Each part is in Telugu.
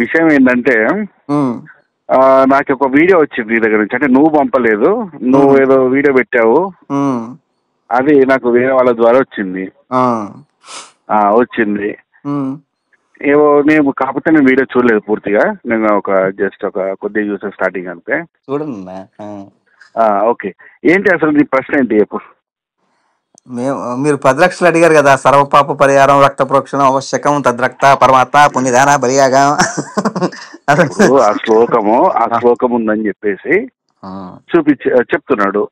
విషయం ఏంటంటే ఉమ్, నాకు ఒక వీడియో వచ్చింది నీ దగ్గర నుంచి. అంటే నువ్వు పంపలేదు, నువ్వు ఉమ్, ఏదో వీడియో పెట్టావు. ఉమ్, అది నాకు వేరే వాళ్ళ ద్వారా వచ్చింది. ఆ, వచ్చింది ఉమ్, ఏవో. నేను కాకపోతే నేను వీడియో చూడలేదు పూర్తిగా. నేను జస్ట్ ఒక కొద్దిగా చూసాను స్టార్టింగ్ అంతే. చూడండి అన్న. ఓకే. ఏంటి అసలు నీ ప్రశ్న ఏంటి చెప్పు. మీరు 10 లక్షలు అడిగారు కదా, సర్వపాప పరిహారం రక్త ప్రోక్షణం ఆవశ్యకం తద్రక్త పరమాత్మ పుణ్యదాన బలియాగం. ఇప్పుడు ఆ శ్లోకం ఉందని చెప్పేసి చెప్తున్నాడు.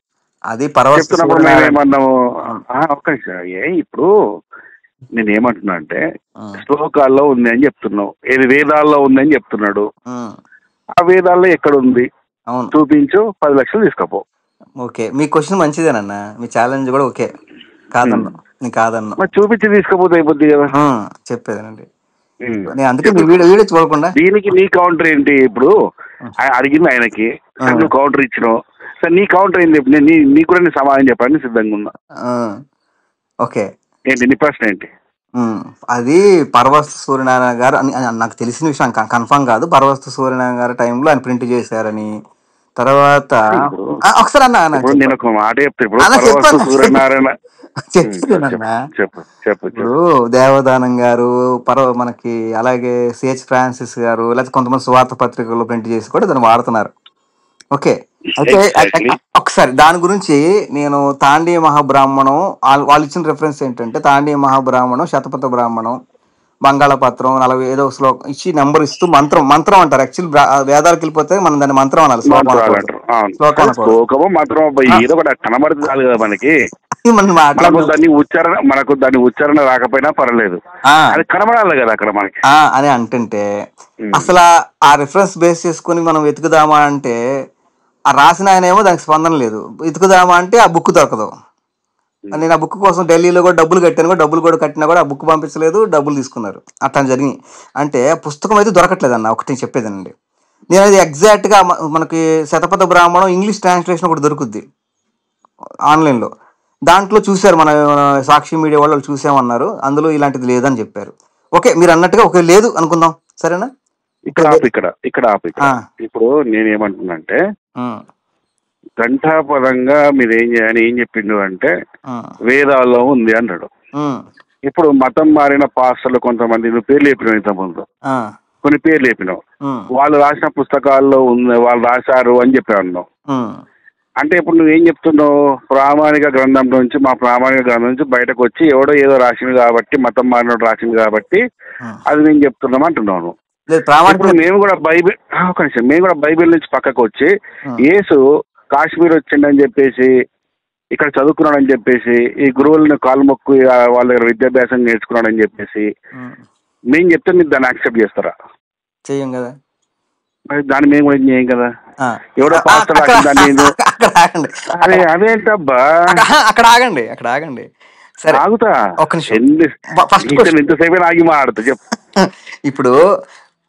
అది చెప్తున్నప్పుడు మేమేమన్నాము, ఒక్క నిమిషం. ఇప్పుడు నేనేమంటున్నా అంటే శ్లోకాల్లో ఉంది అని చెప్తున్నావు, ఏది వేదాల్లో ఉంది అని చెప్తున్నాడు. ఆ వేదాల్లో ఎక్కడ ఉంది చూపించు, 10 లక్షలు తీసుకపో. ఓకే, మీ క్వశ్చన్ మంచిదేనన్నా, మీ ఛాలెంజ్ కూడా ఓకే, కాదన్నా నేను కాదన్నా. మరి చూపించి తీసుకపోతే అయిపోద్ది కదా. చెప్పేదేనండి, నేను అందుకే మీ వీడియో చూడకుండా. దీనికి నీ కౌంటర్ ఏంటి? ఇప్పుడు అడిగింది ఆయనకి, నువ్వు కౌంటర్ ఇచ్చినావు. సార్ నీ కౌంటర్ ఏంటి? నీ కూడా నేను సమాధానం చెప్పాలని సిద్ధంగా ఉన్నా. ఓకే, ఏంటి నీ ప్రశ్న ఏంటి? అది పరవస్తు సూర్యనారాయణ గారు అని నాకు తెలిసిన విషయం, కన్ఫర్మ్ కాదు. పరవస్తు సూర్యనారాయణ గారి టైంలో ఆయన ప్రింట్ చేశారని. తర్వాత ఒకసారి నేను ఒక మాట చెప్తా. ఇప్పుడు సూర్యనారాయణ ఇప్పుడు దేవదానం గారు మనకి, అలాగే సిహెచ్ ఫ్రాన్సిస్ గారు, లేకపోతే కొంతమంది సువార్త పత్రికల్లో ప్రింట్ చేసి కూడా దాన్ని వాడుతున్నారు. ఓకే, అయితే ఒకసారి దాని గురించి నేను తాండీయ మహాబ్రాహ్మణం, వాళ్ళు ఇచ్చిన రెఫరెన్స్ ఏంటంటే తాండీయ మహాబ్రాహ్మణం, శతపథ బ్రాహ్మణం, బంగాళపత్రం 40 శ్లోకం ఇచ్చి నెంబర్ ఇస్తూ మంత్రం అంటారు. యాక్చువల్ వేదాలకు వెళ్ళిపోతే మనం దాన్ని మంత్రం అనాలి, కనబడుతుంది కదా మనకి. మనకు దాని ఉచ్చారణ రాకపోయినా పర్లేదు, అది కనబడాలి కదా అక్కడ మనకి అని అంటుంటే, అసలు ఆ రిఫరెన్స్ బేస్ చేసుకుని మనం వెతుకుదామా అంటే ఆ రాసిన ఆయన ఏమో దానికి స్పందన లేదు, వెతుకుదామా అంటే ఆ బుక్ దొరకదు. నేను ఆ బుక్ కోసం ఢిల్లీలో కూడా డబ్బులు కట్టాను, కూడా డబ్బులు కూడా కట్టినా కూడా ఆ బుక్ పంపించలేదు, డబ్బులు తీసుకున్నారు. అట్లా జరిగింది. అంటే పుస్తకం అయితే దొరకట్లేదు అన్న, ఒకటి చెప్పేదండి. నేను అది ఎగ్జాక్ట్గా మనకి శతపథ బ్రాహ్మణం ఇంగ్లీష్ ట్రాన్స్లేషన్ ఒకటి దొరుకుద్ది ఆన్లైన్లో. దాంట్లో చూశారు, మన సాక్షి మీడియా వాళ్ళు చూసామన్నారు, అందులో ఇలాంటిది లేదని చెప్పారు. ఓకే, మీరు అన్నట్టుగా ఓకే లేదు అనుకుందాం, సరేనా? ఇప్పుడు నేనేమంటున్నానంటే ఘంటాపదంగా మీరు ఏం చెప్పిండు అంటే వేదాల్లో ఉంది అన్నాడు. ఇప్పుడు మతం మారిన పాస్టర్లు కొంతమంది, నువ్వు పేర్లు చెప్పినావు ఇంతకుముందు, కొన్ని పేర్లు చెప్పినావు, వాళ్ళు రాసిన పుస్తకాల్లో ఉంది, వాళ్ళు రాశారు అని చెప్పావు. అంటే ఇప్పుడు నువ్వేం చెప్తున్నావు? ప్రామాణిక గ్రంథం నుంచి, మా ప్రామాణిక గ్రంథం నుంచి బయటకు వచ్చి ఎవడో ఏదో రాసింది కాబట్టి, మతం మారినోడు రాసింది కాబట్టి అది నేను చెప్తున్నాం అంటున్నాను. ఇప్పుడు మేము కూడా బైబిల్ నుంచి పక్కకు వచ్చి యేసు కాశ్మీర్ వచ్చిండని చెప్పేసి, ఇక్కడ చదువుకున్నాడని చెప్పేసి, ఈ గురువులను కాలు మొక్కు వాళ్ళ దగ్గర విద్యాభ్యాసం నేర్చుకున్నాడని చెప్పేసి మేము చెప్తే మీరు దాన్ని యాక్సెప్ట్ చేస్తారా? చెయ్యం కదా. మరి దాన్ని మేము కూడా చేయం కదా. ఎవడో పాస్టర్ రాసిందని అదేంటబ్బా. అక్కడ ఆగండి సరే, ఆగుతా. ఎంతసేపు ఆగి మాట్లాడుతా చెప్పు. ఇప్పుడు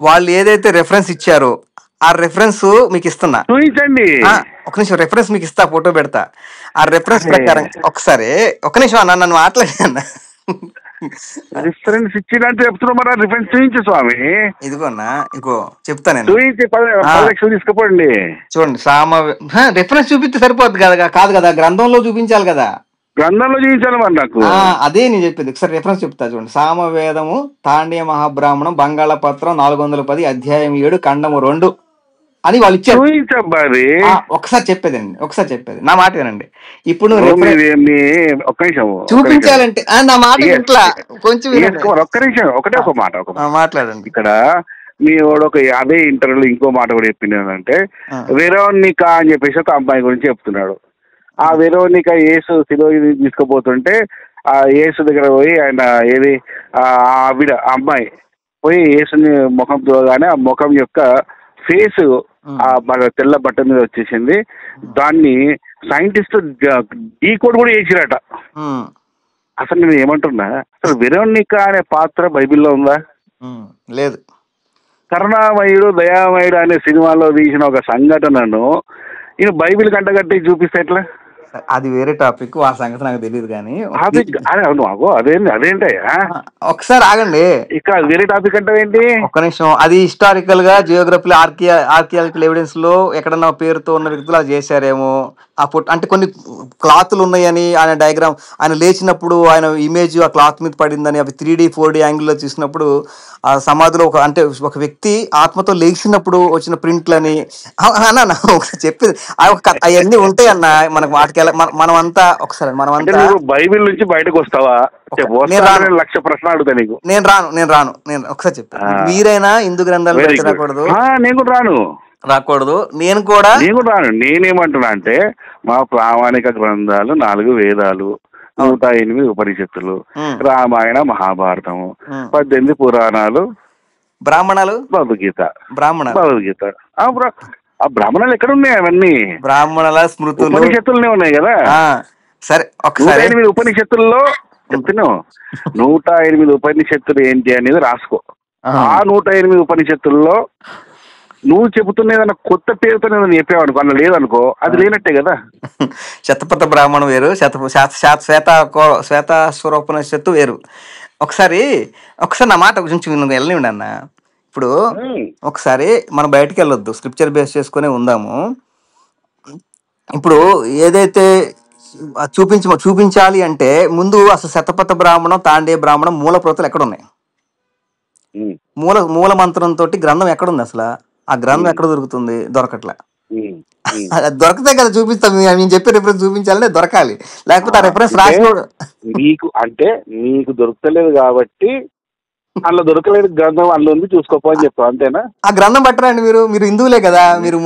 వాళ్ళు ఏదైతే రెఫరెన్స్ ఇచ్చారో ఆ రెఫరెన్స్ మీకు ఇస్తున్నా, చూపించండి. ఒక నిమిషం, రెఫరెన్స్ మీకు ఇస్తా, ఫోటో పెడతా. ఆ రెఫరెన్స్ ప్రకారం ఒకసారి ఒక నిమిషం అన్న, నన్ను మాట్లాడి రిఫరెన్స్ ఇచ్చినట్టు చెప్తున్నా, మరి రిఫరెన్స్ చూపించు స్వామి. ఇదిగోన్నా, ఇంకో చెప్తా నేను, చూపించి 10 లక్షలు తీసుకుపోండి. చూడండి, రెఫరెన్స్ చూపిస్తే సరిపోద్ది కదా, కాదు కదా, గ్రంథంలో చూపించాలి కదా. గ్రంథంలో చూపించాలి మరి నాకు. అదే నేను చెప్పింది. ఒకసారి రెఫరెన్స్ చెప్తా చూడండి. సామవేదము తాండీయ మహాబ్రాహ్మణం బంగాళపత్రం 410 అధ్యాయం 7 ఖండము 2 అని వాళ్ళు ఇచ్చారు. ఒకసారి చెప్పేది నా మాట వినండి. ఇప్పుడు చూపించాలంటే నా మాట ఇట్లా కొంచెం మాట్లాడండి. ఇక్కడ మీ వాడు అదే ఇంటర్వ్యూలో ఇంకో మాట కూడా చెప్పింది ఏంటంటే, వెరోనికా అని చెప్పేసి ఒక అమ్మాయి గురించి చెప్తున్నాడు. ఆ వెరోనికా యేసు సిలువ తీసుకుపోతుంటే ఆ యేసు దగ్గర పోయి ఆయన ఏది ఆవిడ అమ్మాయి పోయి యేసుని ముఖం చూడగానే ఆ ముఖం యొక్క ఫేస్ తెల్ల బట్ట మీద వచ్చేసింది. దాన్ని సైంటిస్ట్ డీకోడ్ కూడా చేసిరట. అసలు నేను ఏమంటున్నా, అసలు వెరోనికా అనే పాత్ర బైబిల్లో ఉందా? లేదు. కరుణామయుడు దయామయుడు అనే సినిమాలో తీసిన ఒక సంఘటనను ఈయన బైబిల్ కంటగట్టి చూపిస్తే ఎట్లా? అది వేరే టాపిక్, ఆ సంగతి నాకు తెలియదు కానీ అదేంటయ్యా ఒకసారి ఆగండి. ఇక వేరే టాపిక్ అంటే ఏంటి? ఒక్క నిమిషం. అది హిస్టారికల్ గా జియోగ్రఫీ ఆర్కియాలజికల్ ఎవిడెన్స్ లో ఎక్కడన్నా పేరుతో ఉన్న వ్యక్తులు అది చేశారేమో. అంటే కొన్ని క్లాత్లు ఉన్నాయని ఆయన డయాగ్రామ్, ఆయన లేచినప్పుడు ఆయన ఇమేజ్ ఆ క్లాత్ మీద పడిందని, అవి 3D 4D యాంగిల్లో తీసినప్పుడు ఆ సమాధిలో ఒక వ్యక్తి ఆత్మతో లేచినప్పుడు వచ్చిన ప్రింట్లని అన్న చెప్పేది అవన్నీ ఉంటాయి అన్న. మనకు వాటికి మనం అంతా ఒకసారి బైబిల్ నుంచి బయటకు వస్తావా? లక్ష ప్రశ్న అడుగుతా నీకు. నేను రాను ఒకసారి చెప్పాను. మీరైనా హిందూ గ్రంథాలు రాకూడదు, నేను కూడా రాకూడదు. నేను కూడా రాను. నేనేమంటున్నా అంటే మా ప్రామాణిక గ్రంథాలు 4 వేదాలు, 108 ఉపనిషత్తులు, రామాయణ, మహాభారతము, 18 పురాణాలు, బ్రాహ్మణాలు, భగవద్గీత. భగవద్గీత ఆ బ్రాహ్మణాలు ఎక్కడ ఉన్నాయి? అవన్నీ బ్రాహ్మణాల స్మృతులు, ఉపనిషత్తులనే ఉన్నాయి కదా. సరే, 108 ఉపనిషత్తుల్లో చెప్తున్నావు. 108 ఉపనిషత్తులు ఏంటి అనేది రాసుకో. ఆ 108 ఉపనిషత్తుల్లో నువ్వు చెబుతున్న ఏదన్నా కొత్త పేరుతో నేను చెప్పావనుకో, అన్న లేదనుకో, అది లేనట్టే కదా. శతపథ బ్రాహ్మణం వేరు, శ్వేతాశ్వరోపనిషత్తు వేరు. ఒకసారి నా మాట గురించి నువ్వు వెళ్ళనివ్వండి అన్న. ఇప్పుడు ఒకసారి మనం బయటకు వెళ్ళొద్దు, స్క్రిప్చర్ బేస్ చేసుకునే ఉందాము. ఇప్పుడు ఏదైతే చూపించాలి అంటే ముందు అసలు శతపథ బ్రాహ్మణం, తాండే బ్రాహ్మణం మూల ప్రోతలు ఎక్కడ ఉన్నాయి? మూల మంత్రంతో గ్రంథం ఎక్కడుంది అసలు? ఆ గ్రంథం ఎక్కడ దొరుకుతుంది? దొరకట్లే. దొరకతే కదా చూపిస్తాం. మేము చెప్పే రిఫరెన్స్ చూపించాలంటే దొరకాలి, లేకపోతే ఆ రిఫరెన్స్ రాసినోడు నీకు అంటే నీకు దొరకలేదు కాబట్టి అందులో దొరకలేదు గ్రంథం అందులో ఉంది చూసుకోపో అని చెప్తావు, అంతేనా? ఆ గ్రంథం పట్టరండి. మీరు హిందువులే కదా, మీరు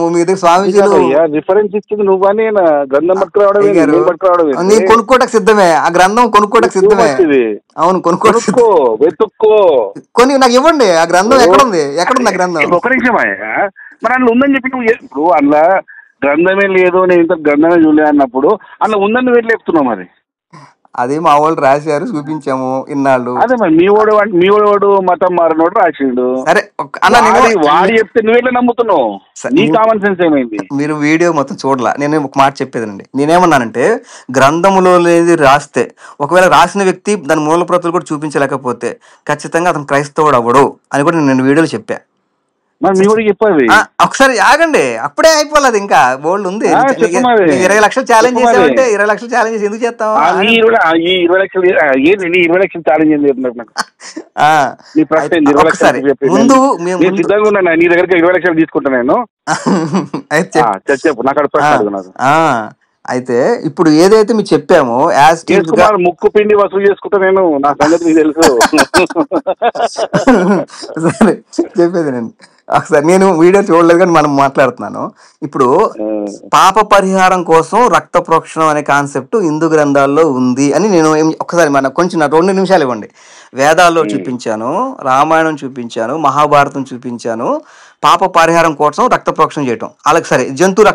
స్వామీజీలు రిఫరెన్స్ ఇచ్చింది నువ్వని గ్రంథం పట్టుకురావడం. నేను కొనుక్కోవడానికి సిద్ధమే, ఆ గ్రంథం కొనుక్కోవడానికి సిద్ధమే. అవును, వెతుక్కో, కొని నాకు ఇవ్వండి. ఆ గ్రంథం ఎక్కడుంది? ఎక్కడుంది ఆ గ్రంథం? ఒక నిమిషం. మరి అందులో ఉందని చెప్పి నువ్వు ఇప్పుడు అందులో గ్రంథమే లేదు, నేను ఇంత గ్రంథమే చూడలే అన్నప్పుడు అందులో ఉందని నువ్వు ఎట్లా చెప్తున్నావు? మరి అది మా వాళ్ళు రాశారు, చూపించాము ఇన్నాళ్ళు. అదే మరి మీ వాడు మతం మారినోడు రాసిండు. సరే వాడు చెప్తే నువ్వెట్లా నమ్ముతున్నావు? నీ కామన్ సెన్స్ ఏమైంది? మీరు వీడియో మొత్తం చూడలా. నేను ఒక మాట చెప్పేదండి. నేనేమన్నానంటే గ్రంథములో లేది రాస్తే, ఒకవేళ రాసిన వ్యక్తి దాని మూల ప్రతులు కూడా చూపించలేకపోతే ఖచ్చితంగా అతను క్రైస్తవుడు అవ్వడు అని కూడా నేను వీడియోలో చెప్పా. చెప్పాలి. ఒకసారి ఆగండి, అప్పుడే అయిపోలేదు, ఇంకా బోల్డ్ ఉంది. 20 లక్షలు ఛాలెంజ్ చేసామంటే 20 లక్షలు ఛాలెంజ్ ఎందుకు చేస్తాం? 20 లక్షలు ఛాలెంజ్ ముందు సిద్ధంగా ఉన్నా, నీ దగ్గర 20 లక్షలు తీసుకుంటా నేను. చెప్పు నాకు. అయితే ఇప్పుడు ఏదైతే మీరు చెప్పామో ముక్కు పిండి వసూలు చేసుకుంటా నేను, నా సంగతి మీకు తెలుసు. సరే చెప్పేది నేను ఒకసారి, నేను వీడియో చూడలేదు కానీ మనం మాట్లాడుతున్నాను. ఇప్పుడు పాప పరిహారం కోసం రక్త ప్రోక్షణం అనే కాన్సెప్ట్ హిందూ గ్రంథాల్లో ఉంది అని నేను ఒకసారి కొంచెం 2 నిమిషాలు ఇవ్వండి. వేదాల్లో చూపించాను, రామాయణం చూపించాను, మహాభారతం చూపించాను. పాప పరిహారం కోసం రక్త ప్రోక్షణ చేయటం అలాగే సరే, జంతువుల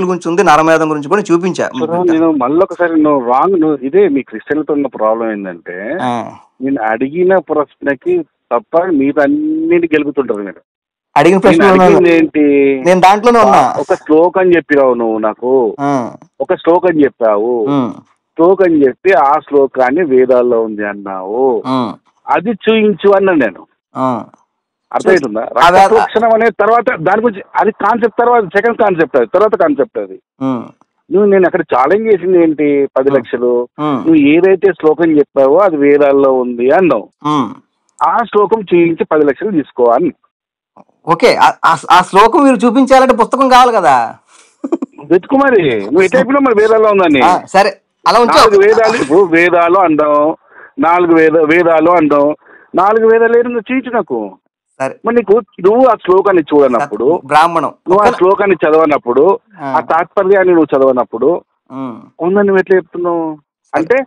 గురించి ఉంది, నరమేధం గురించి కూడా చూపించా. నేను మళ్ళీ ఒకసారి ఇదే మీ క్రిస్టియన్లతో ఉన్న ప్రాబ్లం ఏంటంటే, నేను అడిగిన ప్రశ్నకి తప్ప మీరు అన్నిటి గెలుపుతుంటారు. మీరు అడిగిన ప్రశ్న ఏంటి? నేను దాంట్లోనే ఉన్నా. ఒక శ్లోకం చెప్పినావు నువ్వు నాకు, ఒక శ్లోకం చెప్పావు. శ్లోకం చెప్పి ఆ శ్లోకాన్ని వేదాల్లో ఉంది అన్నావు, అది చూయించు అన్నా నేను. అర్థమవుతుందా? రక్తప్రోక్షణం అనేది తర్వాత దాని గురించి, అది కాన్సెప్ట్ తర్వాత, సెకండ్ కాన్సెప్ట్, అది తర్వాత కాన్సెప్ట్. అది నేను అక్కడ ఛాలెంజ్ చేసింది ఏంటి? 10 లక్షలు. నువ్వు ఏదైతే శ్లోకం చెప్పావో అది వేదాల్లో ఉంది అన్నావు, ఆ శ్లోకం చూయించి 10 లక్షలు తీసుకో అని. ఓకే, ఆ శ్లోకం మీరు చూపించాలంటే పుస్తకం కావాలి కదా. వెతుకు మరి, నువ్వు ఏ టైప్ లో మరి వేదాల్లో ఉందని. సరే అలా 4 వేదాలు వేదాలు అందాం, 4 వేదాలు అందాం, 4 వేదాలు ఏదో చూయించు నాకు. మరి నువ్వు ఆ శ్లోకాన్ని చూడనప్పుడు, బ్రాహ్మణం నువ్వు ఆ శ్లోకాన్ని చదవనప్పుడు, ఆ తాత్పర్యాన్ని నువ్వు చదవనప్పుడు ఉందని నువ్వు ఎట్లా చెప్తున్నావు? అంటే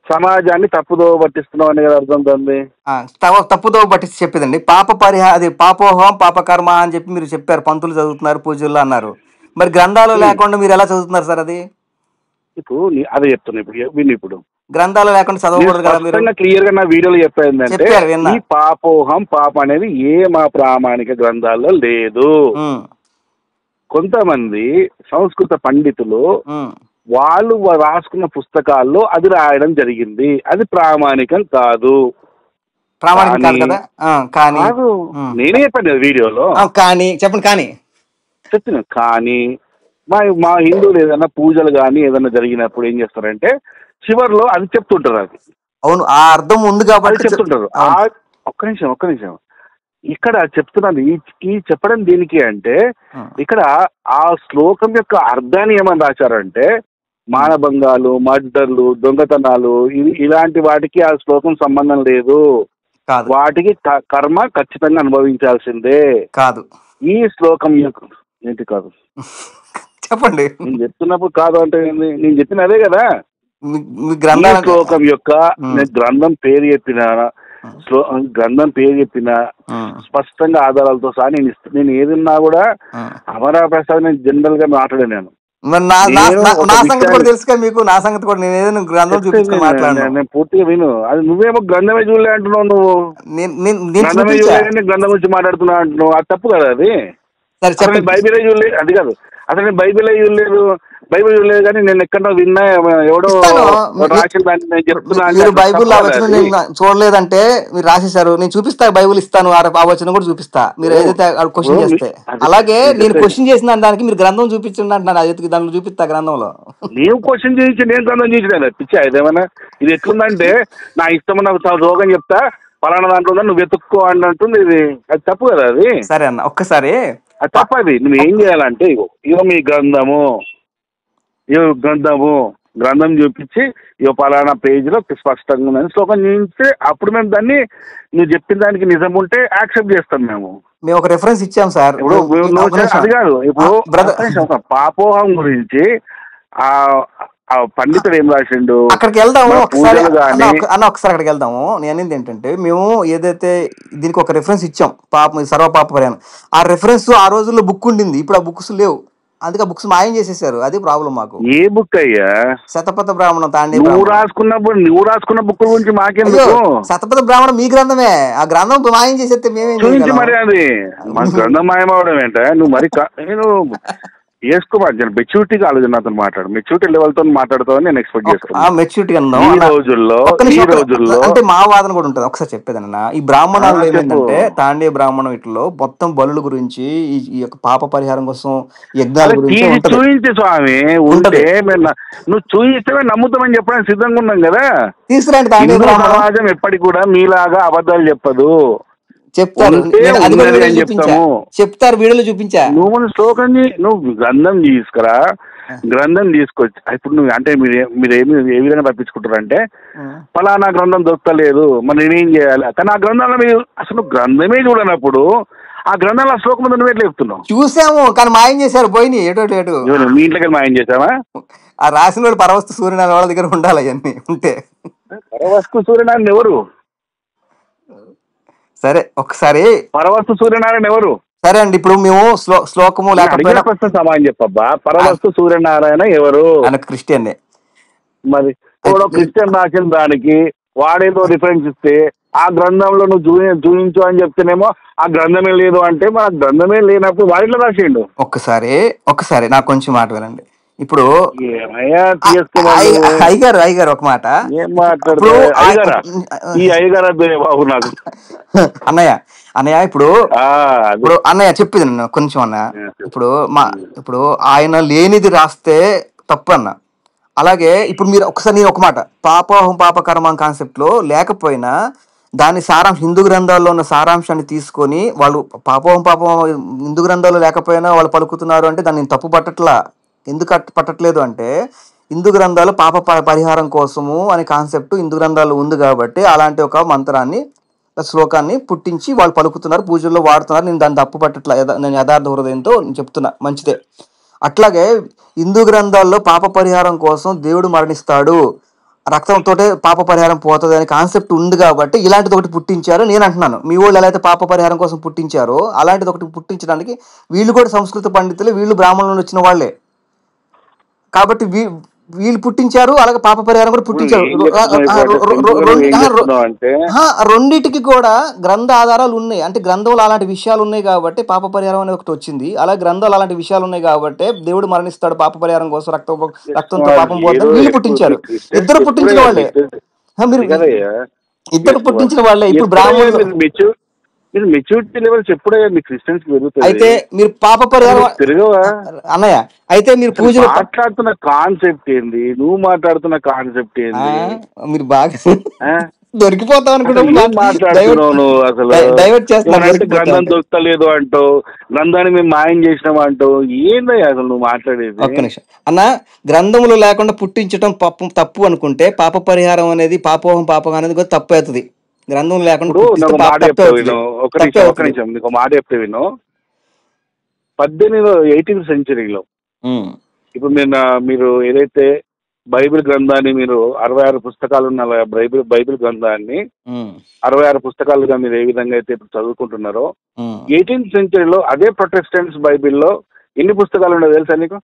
సమాజాన్ని తప్పుదో పట్టిస్తున్నావు అనే కదా అర్థం ఉంది. తప్పుదో పట్టించి చెప్పేదండి. అది పాపోహం పాపకర్మ అని చెప్పి మీరు చెప్పారు, పంతులు చదువుతున్నారు, పూజల్లో అన్నారు. మరి గ్రంథాలు లేకుండా మీరు ఎలా చదువుతున్నారు సార్? అది ఇప్పుడు అదే చెప్తున్నా. ఇప్పుడు గ్రంథాలు లేకుండా చదవకూడదు కదా మీరు. క్లియర్ గా నా వీడియోలో చెప్పేందంటే, ఈ పాపోహం పాప అనేది మా ప్రామాణిక గ్రంథాల్లో లేదు. కొంతమంది సంస్కృత పండితులు వాళ్ళు రాసుకున్న పుస్తకాల్లో అది రాయడం జరిగింది, అది ప్రామాణికం కాదు. కాదు, నేనే చెప్పాను వీడియోలో. కానీ చెప్పండి. కానీ చెప్తున్నా, కానీ మా హిందువులు ఏదైనా పూజలు కానీ ఏదైనా జరిగినప్పుడు ఏం చేస్తారంటే చివరిలో అది చెప్తుంటారు. అది అవును, ఆ అర్థం ఉంది కాబట్టి చెప్తుంటారు. ఒక్క నిమిషం ఇక్కడ చెప్తున్నాను. ఈ చెప్పడం దేనికి అంటే, ఇక్కడ ఆ శ్లోకం యొక్క అర్థాన్ని ఏమని రాశారంటే, మానభంగాలు, మర్డర్లు, దొంగతనాలు ఇలాంటి వాటికి ఆ శ్లోకం సంబంధం లేదు, వాటికి కర్మ ఖచ్చితంగా అనుభవించాల్సిందే కాదు. ఈ శ్లోకం యొక్క ఏంటి కాదు చెప్పండి. నేను చెప్తున్నప్పుడు కాదు అంటే నేను చెప్పిన అదే కదా. శ్లోకం యొక్క గ్రంథం పేరు చెప్పిన స్పష్టంగా ఆధారాలతో సహా నేను ఏదన్నా కూడా అమరా ప్రసాద్ నేను జనరల్ గా మాట్లాడాను. నేను పూర్తిగా విను. అది నువ్వేమో గ్రంథమే చూడలే అంటున్నావు. నువ్వు గ్రంథమే చూడలేదని గ్రంథం గురించి మాట్లాడుతున్నావు అంటున్నావు. అది తప్పు కదా. అది బైబిలే చూడలేదు. అది కాదు, అసలు నేను బైబిలే చూడలేదు కానీ నేను ఎక్కడో విన్నా, ఎవడో రాసిన దాన్ని నేను చెప్తున్నా. బైబుల్ చూడలేదంటే మీరు రాసేసారు, నేను చూపిస్తా, బైబుల్ ఇస్తాను, ఆ వచనం కూడా చూపిస్తా, మీరు ఏదైతే క్వశ్చన్ చేస్తే. అలాగే నేను క్వశ్చన్ చేసిన దానికి మీరు గ్రంథం చూపించండి అంటున్నాను. అది దాంట్లో చూపిస్తా గ్రంథంలో. నేను క్వశ్చన్ చేయించి నేను గ్రంథం చేయించలేదు. పిచ్చా ఇదేమన్నా? ఇది ఎట్లుందంటే నా ఇష్టం, నాకు రోగం చెప్తా, పలానా దాంట్లో నువ్వు వెతుక్కో అంటుంది. ఇది అది తప్పు కదా. అది సరే అన్న, ఒక్కసారి అది తప్పది. నువ్వు ఏం చేయాలంటే ఇగో మీ గ్రంథం చూపించి ఇగో పలానా పేజీలో స్పష్టంగా ఉందని శ్లోకం చూపిస్తే అప్పుడు మేము దాన్ని నువ్వు చెప్పిన దానికి నిజం ఉంటే యాక్సెప్ట్ చేస్తాం. మేము ఒక రెఫరెన్స్ ఇచ్చాం సార్. అది కాదు, ఇప్పుడు పాపోహం గురించి ఆ పండితుడు ఏం రాసిండు అక్కడికి వెళ్దాము ఒకసారి అక్కడికి వెళ్దాము. నేను అనేది ఏంటంటే, మేము ఏదైతే దీనికి ఒక రెఫరెన్స్ ఇచ్చాం, సర్వపాప పరిహారం, ఆ రెఫరెన్స్ ఆ రోజుల్లో బుక్ ఉండింది, ఇప్పుడు ఆ బుక్స్ లేవు. అందుకే ఆ బుక్స్ మాయం చేసేసారు. అది ప్రాబ్లం మాకు. ఏ బుక్ అయ్యా? శతపథ బ్రాహ్మణం. నువ్వు రాసుకున్న బుక్ గురించి మాకెందుకు? శతపథ బ్రాహ్మణం మీ గ్రంథమే, ఆ గ్రంథం మాయం చేసేస్తే మేమేం మరి అది మా గ్రంథం మాయం అవడం ఏంట? నువ్వు మరి నేను వేసుకోవాలి. మెచ్యూరిటీగా ఆలోచన అతను మాట్లాడు. మెచ్యూరిటీ లెవెల్ తో మాట్లాడుతావని నేను ఎక్స్పెక్ట్ చేస్తున్నాను. మెచ్యూరిటీ ఈ రోజుల్లో అంటే మా వాదన కూడా ఉంటుంది. ఒకసారి చెప్పేదన్న, ఈ బ్రాహ్మణాలు ఏంటంటే తాండీయ బ్రాహ్మణం వీటిలో మొత్తం బలుల గురించి, ఈ యొక్క పాప పరిహారం కోసం యజ్ఞాల గురించి చూపించే స్వామి ఉంటే నువ్వు చూపిస్తే నమ్ముతామని చెప్పడానికి సిద్ధంగా ఉన్నాం కదా. తీసుకురండి. సమాజం ఎప్పటికి కూడా మీలాగా అబద్ధాలు చెప్పదు. చెప్తారు, వీడియోలో చూపించా. నువ్వు శ్లోకం నువ్వు గ్రంథం తీసుకురా, గ్రంథం తీసుకొచ్చి ఇప్పుడు నువ్వు అంటే మీరు ఏ విధంగా తప్పించుకుంటారు అంటే, ఫలానా గ్రంథం దొరకలేదు, మరి నేనేం చేయాలి? కానీ ఆ గ్రంథంలో మీరు అసలు గ్రంథమే చూడనప్పుడు ఆ గ్రంథంలో శ్లోకం నువ్వు ఎట్లా చెప్తున్నావు? చూసాము, కానీ మాయం చేశారు, పోయినాయి ఏటో. మీ ఇంట్లోకి మాయం చేసావా? ఆ రాసిన వాడు పరవస్తు సూర్యనారాయణ వాళ్ళ దగ్గర ఉండాలి. అవన్నీ ఉంటే పరవస్తు సూర్యనారాయణ ఎవరు? సరే ఒకసారి పరవస్తు సూర్యనారాయణ ఎవరు? సరే అండి, ఇప్పుడు మేము శ్లోకము లేకపోయినా సమానం చెప్పబ్బా. పరవస్తు సూర్యనారాయణ ఎవరు? ఆయన క్రిస్టియన్. మరి క్రిస్టియన్ రాసిన దానికి వాడేదో రిఫరెన్స్ ఇస్తే ఆ గ్రంథంలో నువ్వు చూపించు అని చెప్తేనేమో ఆ గ్రంథమే లేదు అంటే, మన గ్రంథమే లేనప్పుడు వాడిలో రాసిండు. ఒక్కసారి నాకు కొంచెం మాట వినండి. ఇప్పుడు అయ్యగారు ఒక మాట ఏం మాట్లాడు ఈ అయ్యగారు బాబు నాకు అన్నయ్య ఇప్పుడు అన్నయ్య చెప్పేది నన్ను కొంచెం అన్నయ్య. ఇప్పుడు ఆయన లేనిది రాస్తే తప్పు అన్న. అలాగే ఇప్పుడు మీరు ఒకసారి నేను ఒక మాట, పాపోహం పాపకర్మం కాన్సెప్ట్ లో లేకపోయినా దాని సారాంశం హిందూ గ్రంథాల్లో ఉన్న సారాంశాన్ని తీసుకొని వాళ్ళు పాపం హిందూ గ్రంథాల్లో లేకపోయినా వాళ్ళు పలుకుతున్నారు అంటే దాన్ని తప్పు ఎందుకు పట్టట్లేదు అంటే, హిందూ గ్రంథాలు పాప పరిహారం కోసము అనే కాన్సెప్ట్ హిందూ గ్రంథాలు ఉంది కాబట్టి అలాంటి ఒక మంత్రాన్ని శ్లోకాన్ని పుట్టించి వాళ్ళు పలుకుతున్నారు, పూజల్లో వాడుతున్నారు. నేను దాన్ని తప్పు పట్టట్లా, నేను యథార్థ హృదయంతో చెప్తున్నా, మంచిదే. అట్లాగే హిందూ గ్రంథాల్లో పాప పరిహారం కోసం దేవుడు మరణిస్తాడు, రక్తంతో పాప పరిహారం పోతుంది అనే కాన్సెప్ట్ ఉంది కాబట్టి ఇలాంటిది ఒకటి పుట్టించారు నేను అంటున్నాను. మీ వాళ్ళు ఎలా అయితే పాప పరిహారం కోసం పుట్టించారో అలాంటిది ఒకటి పుట్టించడానికి వీళ్ళు కూడా సంస్కృత పండితులే, వీళ్ళు బ్రాహ్మణుల వచ్చిన వాళ్ళే కాబట్టి వీళ్ళు పుట్టించారు, అలాగే పాప పరిహారం కూడా పుట్టించారు. రెండిటికి కూడా గ్రంథ ఆధారాలు ఉన్నాయి. అంటే గ్రంథంలో అలాంటి విషయాలు ఉన్నాయి కాబట్టి పాప పరిహారం అనేది ఒకటి వచ్చింది. అలాగే గ్రంథాలు అలాంటి విషయాలు ఉన్నాయి కాబట్టి దేవుడు మరణిస్తాడు పాప పరిహారం కోసం, రక్తంతో పాపం పోతుంది. వీళ్ళు పుట్టించారు, ఇద్దరు పుట్టించిన వాళ్ళే. మీరు ఇద్దరు పుట్టించిన వాళ్ళే. ఇప్పుడు బ్రాహ్మణులు మీరు మెచ్యూరిటీ లెవెల్స్ ఎప్పుడైనా మీ క్రిస్టియన్స్ పెరుగుతాయి. అయితే మీరు పాప పరిహారం అన్నయ్య, అయితే మీరు పూజలు మాట్లాడుతున్న కాన్సెప్ట్ ఏంది, నువ్వు మాట్లాడుతున్న కాన్సెప్ట్ ఏంది, మీరు బాగా దొరికిపోతావు మాట్లాడుతున్నావు అసలు. డైవర్ట్ చేస్తాను. గ్రంథం దొరకలేదు అంటావు, గ్రంథాన్ని మేము మాయం చేసినాం అంటావు, ఏందయ్యా అసలు నువ్వు మాట్లాడేది? ఒక్క నిమిషం అన్న, గ్రంథములు లేకుండా పుట్టించడం తప్పు అనుకుంటే పాప పరిహారం అనేది పాపోహం పాపం అనేది కూడా తప్పు అవుతుంది. గ్రంథం లేకుండా నీకు మాట చెప్తే విను. 18th సెంచరీలో ఇప్పుడు మీరు ఏదైతే బైబిల్ గ్రంథాన్ని, మీరు 66 పుస్తకాలు ఉన్న బైబిల్ గ్రంథాన్ని 66 పుస్తకాలుగా మీరు ఏ విధంగా అయితే ఇప్పుడు చదువుకుంటున్నారో, 18th సెంచరీలో అదే ప్రొటెస్టెంట్స్ బైబిల్లో ఎన్ని పుస్తకాలు ఉండవు తెలుసా నీకు?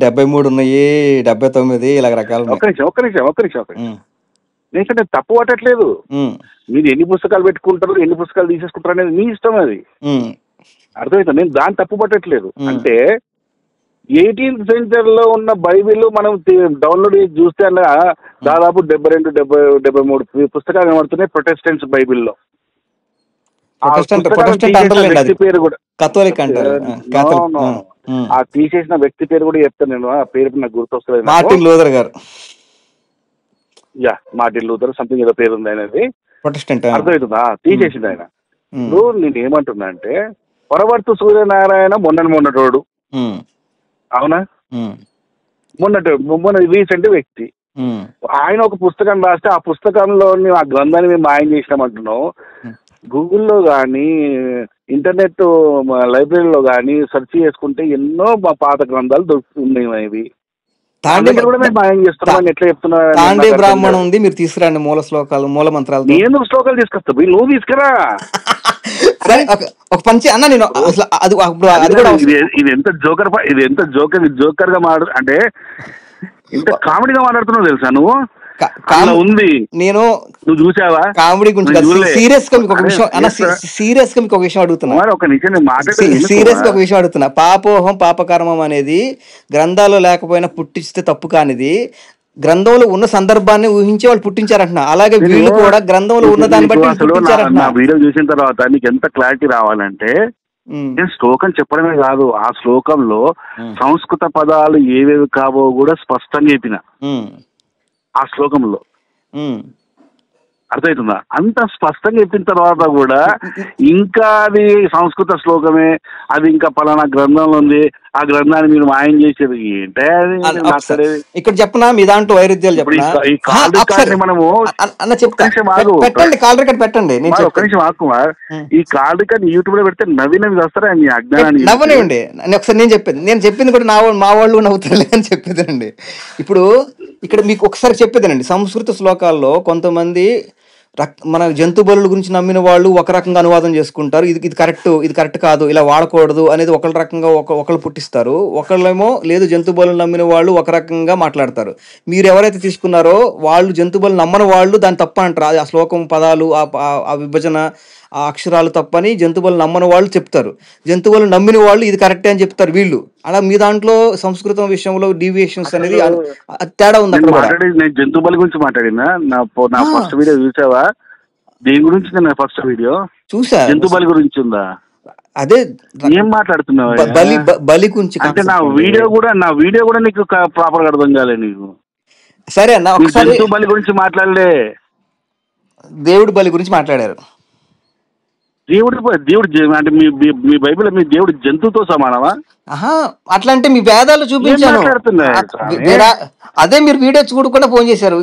73 ఉన్నాయి, 79 ఇలా రకాలు. ఒక్క నిమిషం ఎందుకంటే తప్పు పట్టట్లేదు. మీరు ఎన్ని పుస్తకాలు పెట్టుకుంటారు, ఎన్ని పుస్తకాలు తీసేసుకుంటారు అనేది మీ ఇష్టం, అది అర్థమవుతుంది. నేను దాన్ని తప్పు పట్టట్లేదు. అంటే 18th సెంచరీలో ఉన్న బైబిల్ మనం డౌన్లోడ్ చేసి చూస్తే అన్న దాదాపు 72-73 పుస్తకాలు కనబడుతున్నాయి ప్రొటెస్టెంట్స్ బైబిల్లో. వ్యక్తి పేరు కూడా ఆ తీసేసిన వ్యక్తి పేరు కూడా చెప్తాను నేను, ఆ పేరు నాకు గుర్తొస్తలేదు. మార్టిన్ లూథర్ గారు. మార్టిన్ లూథర్ సంథింగ్ ఏదో పేరు ఉంది ఆయనది, అర్థమవుతుందా? తీసేసింది ఆయన. ఇప్పుడు నేను ఏమంటున్నా అంటే, పరవర్తు సూర్యనారాయణ మొన్నటోడు, అవునా? మొన్న రీసెంట్ వ్యక్తి. ఆయన ఒక పుస్తకం రాస్తే ఆ పుస్తకంలోని ఆ గ్రంథాన్ని మేము మాయం చేసినామంటున్నాం. గూగుల్లో కానీ ఇంటర్నెట్ లైబ్రరీలో కానీ సెర్చ్ చేసుకుంటే ఎన్నో పాత గ్రంథాలు దొరుకుతున్నాయి. ఇవి తాండే బ్రాహ్మణం ఉంది, మీరు తీసుకురండి మూల శ్లోకాలు, మూల మంత్రాలు. నేను శ్లోకాలు తీసుకొస్తా, నువ్వు తీసుకురా. సరే ఒక పంచి అన్న, నేను ఇది ఎంత జోకర్ గా అంటే ఇంత కామెడీగా మాట్లాడుతున్నావు తెలుసా నువ్వు? ఉంది, నేను నువ్వు చూసావా? కామెడీ గురించి సీరియస్ గా మీకు ఒక విషయం అన్న, సీరియస్ గా మీకు ఒక విషయం అడుగుతున్నా, సీరియస్ గా ఒక విషయం అడుగుతున్నా. పాపోహం పాపకర్మం అనేది గ్రంథాలు లేకపోయినా పుట్టిస్తే తప్పు కానిది, గ్రంథంలో ఉన్న సందర్భాన్ని ఊహించి వాళ్ళు పుట్టించారంటున్నా. అలాగే వీళ్ళు కూడా గ్రంథంలో ఉన్న దాన్ని బట్టి పుట్టించారంటున్నా. వీడియో చూసిన తర్వాత నీకు ఎంత క్లారిటీ రావాలంటే, నేను శ్లోకం చెప్పడమే కాదు, ఆ శ్లోకంలో సంస్కృత పదాలు ఏవేవి కావో కూడా స్పష్టంగా చెప్పిన ఆ శ్లోకంలో. అర్థమవుతుందా? అంత స్పష్టంగా చెప్పిన తర్వాత కూడా ఇంకా అది సంస్కృత శ్లోకమే, అది ఇంకా పలానా గ్రంథంలో ఉంది, ఆ గ్రంథాన్ని మీరు మాయం చేసేది ఏంటే? ఇక్కడ చెప్పనా మీ దాంట్లో వైరుధ్యాలు చెప్పనా? మనము పెట్టండి, కాల్ రికార్డ్ పెట్టండి. ఒక్క నిమిషం ఆకుమార్, ఈ కాల్ రికార్డ్ యూట్యూబ్ లో పెడితే నవ్వి వస్తారా మీ అజ్ఞానాన్ని? నవ్వనివ్వండి. ఒకసారి నేను చెప్పింది కూడా మా వాళ్ళు నవ్వుతారులే అని చెప్పేదండి. ఇప్పుడు ఇక్కడ మీకు ఒకసారి చెప్పేదేనండి, సంస్కృత శ్లోకాల్లో కొంతమంది మన జంతు బలుల గురించి నమ్మిన వాళ్ళు ఒక రకంగా అనువాదం చేసుకుంటారు, ఇది కరెక్ట్ కాదు, ఇలా వాడకూడదు అనేది ఒకళ్ళ రకంగా ఒకళ్ళు పుట్టిస్తారు. ఒకళ్ళేమో లేదు, జంతు బలులు నమ్మిన వాళ్ళు ఒక రకంగా మాట్లాడతారు. మీరు ఎవరైతే తీసుకున్నారో వాళ్ళు జంతు బలు నమ్మని వాళ్ళు దాన్ని తప్ప అంటారు. ఆ శ్లోకం పదాలు, ఆ విభజన, ఆ అక్షరాలు తప్పని జంతువులు నమ్మని వాళ్ళు చెప్తారు, జంతువులు నమ్మిన వాళ్ళు ఇది కరెక్టే అని చెప్తారు వీళ్ళు. అలా మీ దాంట్లో సంస్కృతం విషయంలో డీవియేషన్స్ అనేది తేడా ఉంది. నేను జంతువుల గురించి మాట్లాడినా, నా ఫస్ట్ వీడియో చూసావా? దేని గురించి నేను ఫస్ట్ వీడియో చూసా, జంతువుల గురించి ఉందా? అదే ఏం మాట్లాడుతున్నావు? బలి గురించి అంటే నా వీడియో కూడా నీకు ప్రాపర్ గా అర్థం కాలే నీకు? సరే అన్న, ఒకసారి జంతు బలి గురించి మాట్లాడలే, దేవుడి బలి గురించి మాట్లాడారు. దేవుడు అంటే మీ బైబిల్ మీ దేవుడు జంతువుతో సమానమా? అట్లా అంటే మీ వేదాలు చూపించాను. అదే మీరు వీడియో చూడకుండా ఫోన్ చేశారు.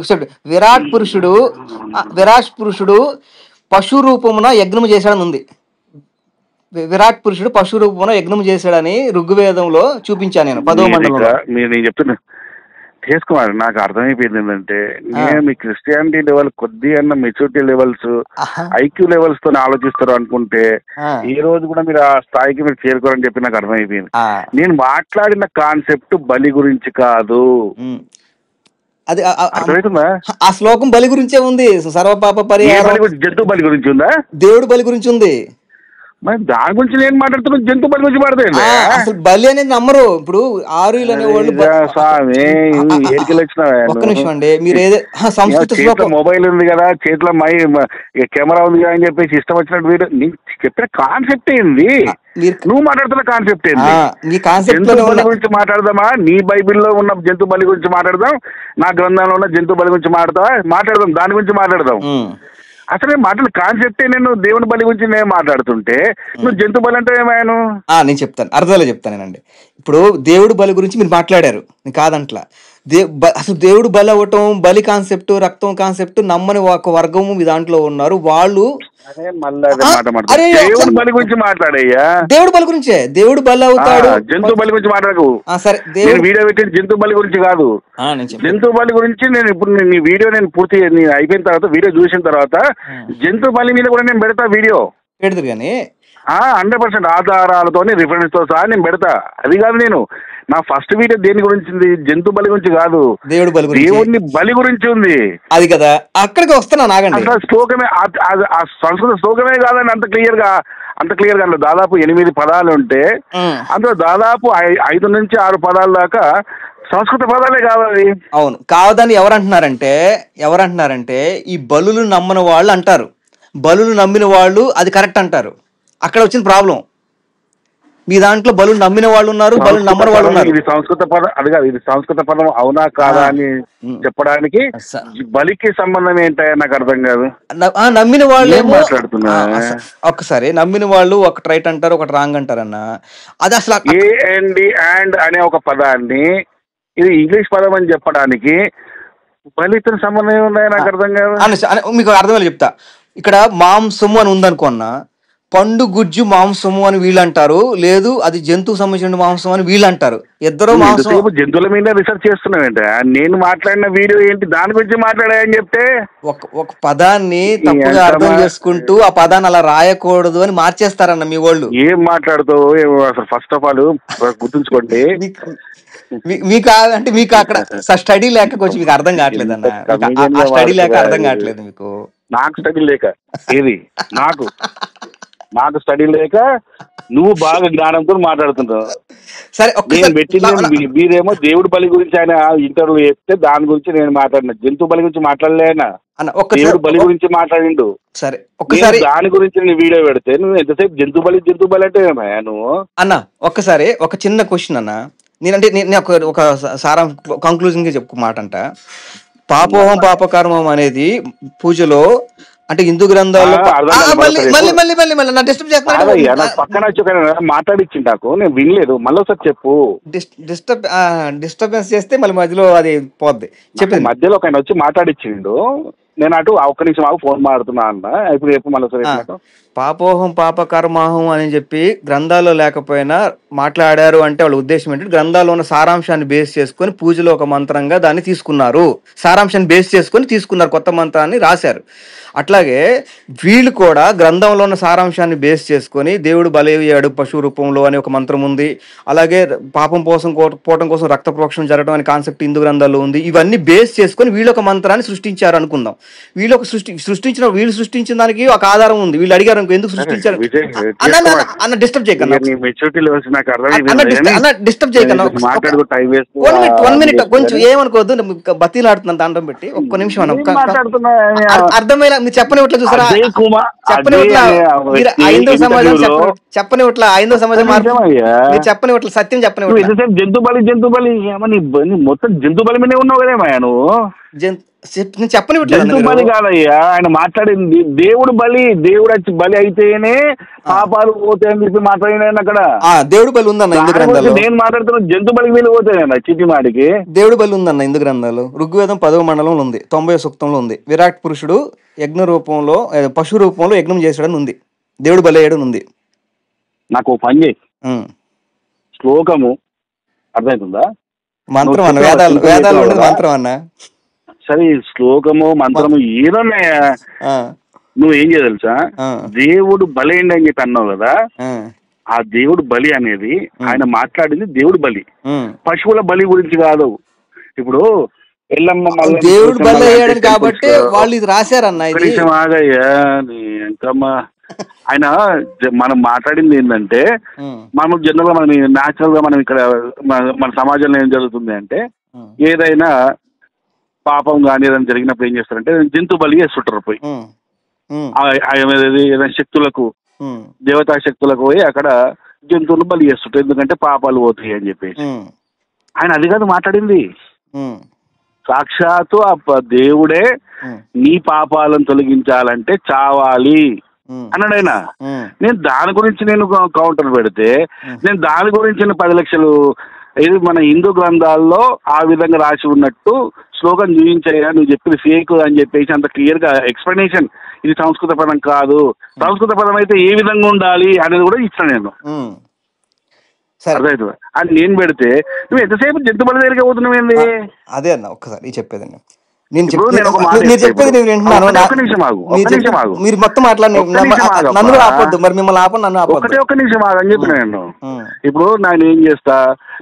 విరాట్ పురుషుడు పశు రూపమున యజ్ఞము చేశాడని ఉంది. విరాట్ పురుషుడు పశు రూపమున యజ్ఞము చేశాడని ఋగ్వేదంలో చూపించాను నేను 10వ మండలంలో. నేను చెప్తున్నా, చేసుకున్నారు. నాకు అర్థమైపోయింది ఏంటంటే, నేను మీ క్రిస్టియానిటీ లెవెల్ కొద్ది అన్న మెచ్యూరిటీ లెవెల్స్, ఐక్యూ లెవెల్స్ తో ఆలోచిస్తారు అనుకుంటే ఈ రోజు కూడా మీరు ఆ స్థాయికి మీరు చేరుకోరని చెప్పి నాకు అర్థమైపోయింది. నేను మాట్లాడిన కాన్సెప్ట్ బలి గురించి కాదు. అది అర్థమవుతుందా? ఆ శ్లోకం బలి గురించే ఉంది. సర్వపాప పరిహారం, జంతు బలి గురించి ఉందా? దేవుడు బలి గురించి ఉంది. మరి దాని గురించి నేను మాట్లాడుతున్నా, జంతు బలి గురించి మాట్లాడతాను. అసలు బలి అనేది నమ్మరు. ఇప్పుడు ఆరులు అనేవాళ్ళు ఒక్క నిమిషం అండి, మీరు ఏదో సంస్కృత మొబైల్ ఉంది కదా, చేతిలో కెమెరా ఉంది కదా అని చెప్పేసి ఇష్టం వచ్చినట్టు వీడియో చెప్పిన కాన్సెప్ట్ ఏంది? నువ్వు మాట్లాడుతున్న కాన్సెప్ట్ ఏంది? జంతు బలి గురించి మాట్లాడదామా? నీ బైబిల్లో ఉన్న జంతు బలి గురించి మాట్లాడదాం, నా గ్రంథంలో ఉన్న జంతు బలి గురించి మాట్లాడదాం, దాని గురించి మాట్లాడదాం. అసలు మాటలు కాన్సెప్టే. నేను దేవుని బలి గురించి నేను మాట్లాడుతుంటే నువ్వు జంతు బలి అంటే ఏమాయను? నేను చెప్తాను, అర్థంలో చెప్తానేనండి. ఇప్పుడు దేవుడు బలి గురించి మీరు మాట్లాడారు, నేను కాదంట్లా. అసలు దేవుడు బలి అవ్వటం, బలి కాన్సెప్ట్, రక్తం కాన్సెప్ట్ నమ్మని ఒక వర్గము మీ దాంట్లో ఉన్నారు. వాళ్ళు దేవుడు బలి గురించి మాట్లాడయ్యా. దేవుడు బలి గురించే, దేవుడు బలి అవుతాడు. జంతు బలి గురించి మాట్లాడకు. సరే, వీడియో పెట్టిన జంతు బలి గురించి కాదు. జంతు బలి గురించి నేను ఇప్పుడు నీ వీడియో నేను పూర్తి అయిపోయిన తర్వాత, వీడియో చూసిన తర్వాత జంతు బలి మీద కూడా నేను పెడతా వీడియో. పెడతారు కానీ 100% ఆధారాలతో రిఫరెన్స్ తో సహా నేను పెడతా. అది కాదు, నేను నా ఫస్ట్ వీడియో దేని గురించి ఉంది? జంతు బలి గురించి కాదు, దేవుడు బలి, దేవుడిని బలి గురించి ఉంది. అది కదా, అక్కడికి వస్తున్నా. నాగండి, అసలు శ్లోకమే, ఆ సంస్కృత శ్లోకమే కాదని అంత క్లియర్ గా అందులో దాదాపు 8 పదాలు ఉంటే అందులో దాదాపు 5 నుంచి 6 పదాల దాకా సంస్కృత పదాలే కావాలి. అవును, కావదని ఎవరంటున్నారంటే ఈ బలులు నమ్మని వాళ్ళు అంటారు. బలులు నమ్మిన వాళ్ళు అది కరెక్ట్ అంటారు. అక్కడ వచ్చిన ప్రాబ్లం. మీ దాంట్లో బలు నమ్మిన వాళ్ళు ఉన్నారు, బలు నమ్మని వాళ్ళు ఉన్నారు. ఇది సంస్కృత పదం, అది కాదు, ఇది సంస్కృత పదం అవునా కాదా అని చెప్పడానికి బలికి సంబంధం ఏంటో నాకు అర్థం కాదు. నమ్మిన వాళ్ళు మాట్లాడుతున్నా. ఒక్కసారి నమ్మిన వాళ్ళు ఒకటి రైట్ అంటారు, ఒకటి రాంగ్ అంటారన్న. అది అసలు అండ్ అనే ఒక పదాన్ని ఇది ఇంగ్లీష్ పదం అని చెప్పడానికి బలితో సంబంధం ఉన్నాయో నాకు అర్థం కాదు. మీకు అర్థమయ్యే చెప్తా. ఇక్కడ మాంసము అని ఉందనుకున్నా, పండు గుజ్జు మాంసము అని వీళ్ళు అంటారు, లేదు అది జంతువు సంబంధించిన మాంసం అని వీళ్ళు అంటారు. ఇద్దరు జంతువుల మీద రీసెర్చ్ చేస్తున్నావేంట? నేను మాట్లాడిన వీడియో ఏంటి దాని గురించి మాట్లాడాయని చెప్తే ఒక పదాన్ని తప్పుగా అర్థం చేసుకుంటూ ఆ పదాన్ని అలా రాయకూడదు అని మార్చేస్తారన్న మీ వాళ్ళు. ఏం మాట్లాడుతావు అసలు? ఫస్ట్ ఆఫ్ ఆల్ గుర్తుంచుకోండి, మీకు అక్కడ స్టడీ లేక కొంచెం మీకు అర్థం కావట్లేదు అన్న. ఆ స్టడీ లేక అర్థం కావట్లేదు మీకు. నాకు స్టడీ లేక ఏది? నాకు స్టడీ లేక నువ్వు బాగా జ్ఞానంతో మాట్లాడుతున్నావు. సరే, మీరేమో దేవుడి బలి గురించి ఆయన ఇంటర్వ్యూ చెప్తే దాని గురించి నేను మాట్లాడిన. జంతు బలి గురించి మాట్లాడలేనా? దేవుడు బలి గురించి మాట్లాడిండు. సరే, ఒక్కసారి దాని గురించి నేను వీడియో పెడితే నువ్వు ఎంతసేపు జంతు బలి అంటే నువ్వు అన్న. ఒక్కసారి ఒక చిన్న క్వశ్చన్ అన్న. నేను ఒక సారా కంక్లూజన్ గా చెప్పుకో మాట అంట. పాపోహం పాపకర్మం అనేది పూజలో అంటే హిందూ గ్రంథాల్లో మాట్లాడిచ్చి నాకు నేను వినలేదు. మళ్ళీ ఒకసారి చెప్పు. డిస్టర్బెన్స్ చేస్తే మళ్ళీ మధ్యలో అది పోద్ది. చెప్పి మధ్యలో ఒక ఆయన వచ్చి మాట్లాడిచ్చిండు. నేను అటు ఒక్క నిమిషం ఆగు ఫోన్ మాడుతున్నా అన్న. ఇప్పుడు చెప్పు మళ్ళీ ఒకసారి. పాపోహం పాపకర్మాహం అని చెప్పి గ్రంథాల్లో లేకపోయినా మాట్లాడారు అంటే వాళ్ళ ఉద్దేశం ఏంటంటే గ్రంథాల్లో ఉన్న సారాంశాన్ని బేస్ చేసుకొని పూజలో ఒక మంత్రంగా దాన్ని తీసుకున్నారు. సారాంశాన్ని బేస్ చేసుకొని తీసుకున్నారు, కొత్త మంత్రాన్ని రాశారు. అట్లాగే వీళ్ళు కూడా గ్రంథంలో ఉన్న సారాంశాన్ని బేస్ చేసుకొని దేవుడు బలయ్యాడు పశువు రూపంలో అని ఒక మంత్రం ఉంది. అలాగే పాపం పోవటం కోసం రక్త ప్రోక్షణ జరగడం అనే కాన్సెప్ట్ హిందూ గ్రంథాల్లో ఉంది. ఇవన్నీ బేస్ చేసుకొని వీళ్ళు ఒక మంత్రాన్ని సృష్టించారు అనుకుందాం. వీళ్ళు సృష్టించిన దానికి ఒక ఆధారం ఉంది. వీళ్ళు అడిగారు ఎందుకు సృష్టించారు అన్న. డిస్టర్బ్ చేయకన్నా, డిస్టర్బ్ చేయకన్నా. 1 minute కొంచెం ఏమనుకోవద్దు, బతీలాడుతున్నాను దాంట్లో పెట్టి. ఒక్క నిమిషం అన్న. అర్థమయ్యేలా మీరు చెప్పనివట్లా చూసారా? చెప్పనివట్లా మీరు ఐదో సమాజం చెప్పనివట్లా మీరు చెప్పనివట్ల సత్యం చెప్పనివట్ల. జంతు బలి మొత్తం జంతు బలి మీదే ఉన్నావు కదేమా నువ్వు? నేను చెప్పనివట్లేదు. జంతు బలి కాదయ్యా ఆయన మాట్లాడింది. దేవుడు వచ్చి బలి అయితేనే పాపాలు పోతాయని చెప్పి మాట్లాడిన అక్కడ. దేవుడు బలి ఉందన్న హిందూ గ్రంథాలు. నేను మాట్లాడుతున్నా జంతు బలి మీద పోతాయన్న చిటి మాటికి. దేవుడు బలి ఉందన్న హిందూ గ్రంథాలు. ఋగ్వేదం 10వ మండలంలో ఉంది, 90వ సూక్తంలో ఉంది. విరాట్ పురుషుడు యజ్ఞ రూపంలో పశు రూపంలో యజ్ఞం చేసాడని ఉంది. దేవుడు బలి అయ్యాడని ఉంది. నాకు పని చేయి, శ్లోకము అర్థమవుతుందా? మంత్రం అన్న, వేదాలు ఉండేది మంత్రం అన్న. సరే శ్లోకము మంత్రము ఏదన్నాయా, నువ్వేం చేయ తెలుసా, దేవుడు బలేండి అని చెప్పి అన్నావు కదా, ఆ దేవుడు బలి అనేది ఆయన మాట్లాడింది దేవుడు బలి, పశువుల బలి గురించి కాదు. ఇప్పుడు ఎల్లమ్మ దేవుడు బలి అయ్యాడు కాబట్టి వాళ్ళు ఇది రాశారన్న. ఆగయ్యా ఎంకమ్మా, ఆయన మనం మాట్లాడింది ఏంటంటే, మనం జనరల్ గా మనం న్యాచురల్ గా మనం ఇక్కడ మన సమాజంలో ఏం జరుగుతుంది అంటే, ఏదైనా పాపం కానీ ఏదైనా జరిగినప్పుడు ఏం చేస్తారంటే జంతు బలి చేస్తుంటారు పోయి, ఏదైనా శక్తులకు, దేవతా శక్తులకు పోయి అక్కడ జంతువులు బలి చేస్తుంటారు, ఎందుకంటే పాపాలు పోతాయి అని చెప్పేసి. ఆయన అది కాదు మాట్లాడింది, సాక్షాత్తు ఆ దేవుడే నీ పాపాలను తొలగించాలంటే చావాలి అన్నాడు ఆయన. నేను దాని గురించి నేను కౌంటర్ పెడితే, నేను దాని గురించి 10 లక్షలు ఇది మన హిందూ గ్రంథాల్లో ఆ విధంగా రాసి ఉన్నట్టు శ్లోకం చూపించాయా, నువ్వు చెప్పిన ఫేక్ అని చెప్పేసి అంత క్లియర్ గా ఎక్స్ప్లెనేషన్, ఇది సంస్కృత పదం కాదు, సంస్కృత పదం అయితే ఏ విధంగా ఉండాలి అనేది కూడా ఇస్తాను నేను. అర్థమవుతుంది అని నేను పెడితే నువ్వు ఎంతసేపు జంతు బలి దగ్గరికి పోతున్నావు ఏంది? అదే అన్న ఒక్కసారి చెప్పేదండి, మీరు చెప్పేది నేను వింటున్నాను, మీరు మొత్తం మాట్లాడి నన్ను ఆపొద్దు, మరి మిమ్మల్ని ఆపండి, నన్ను ఆపొద్దు. ఒక్క నిమిషం ఆగని చెప్పిన నేను. ఇప్పుడు నేను ఏం చేస్తా,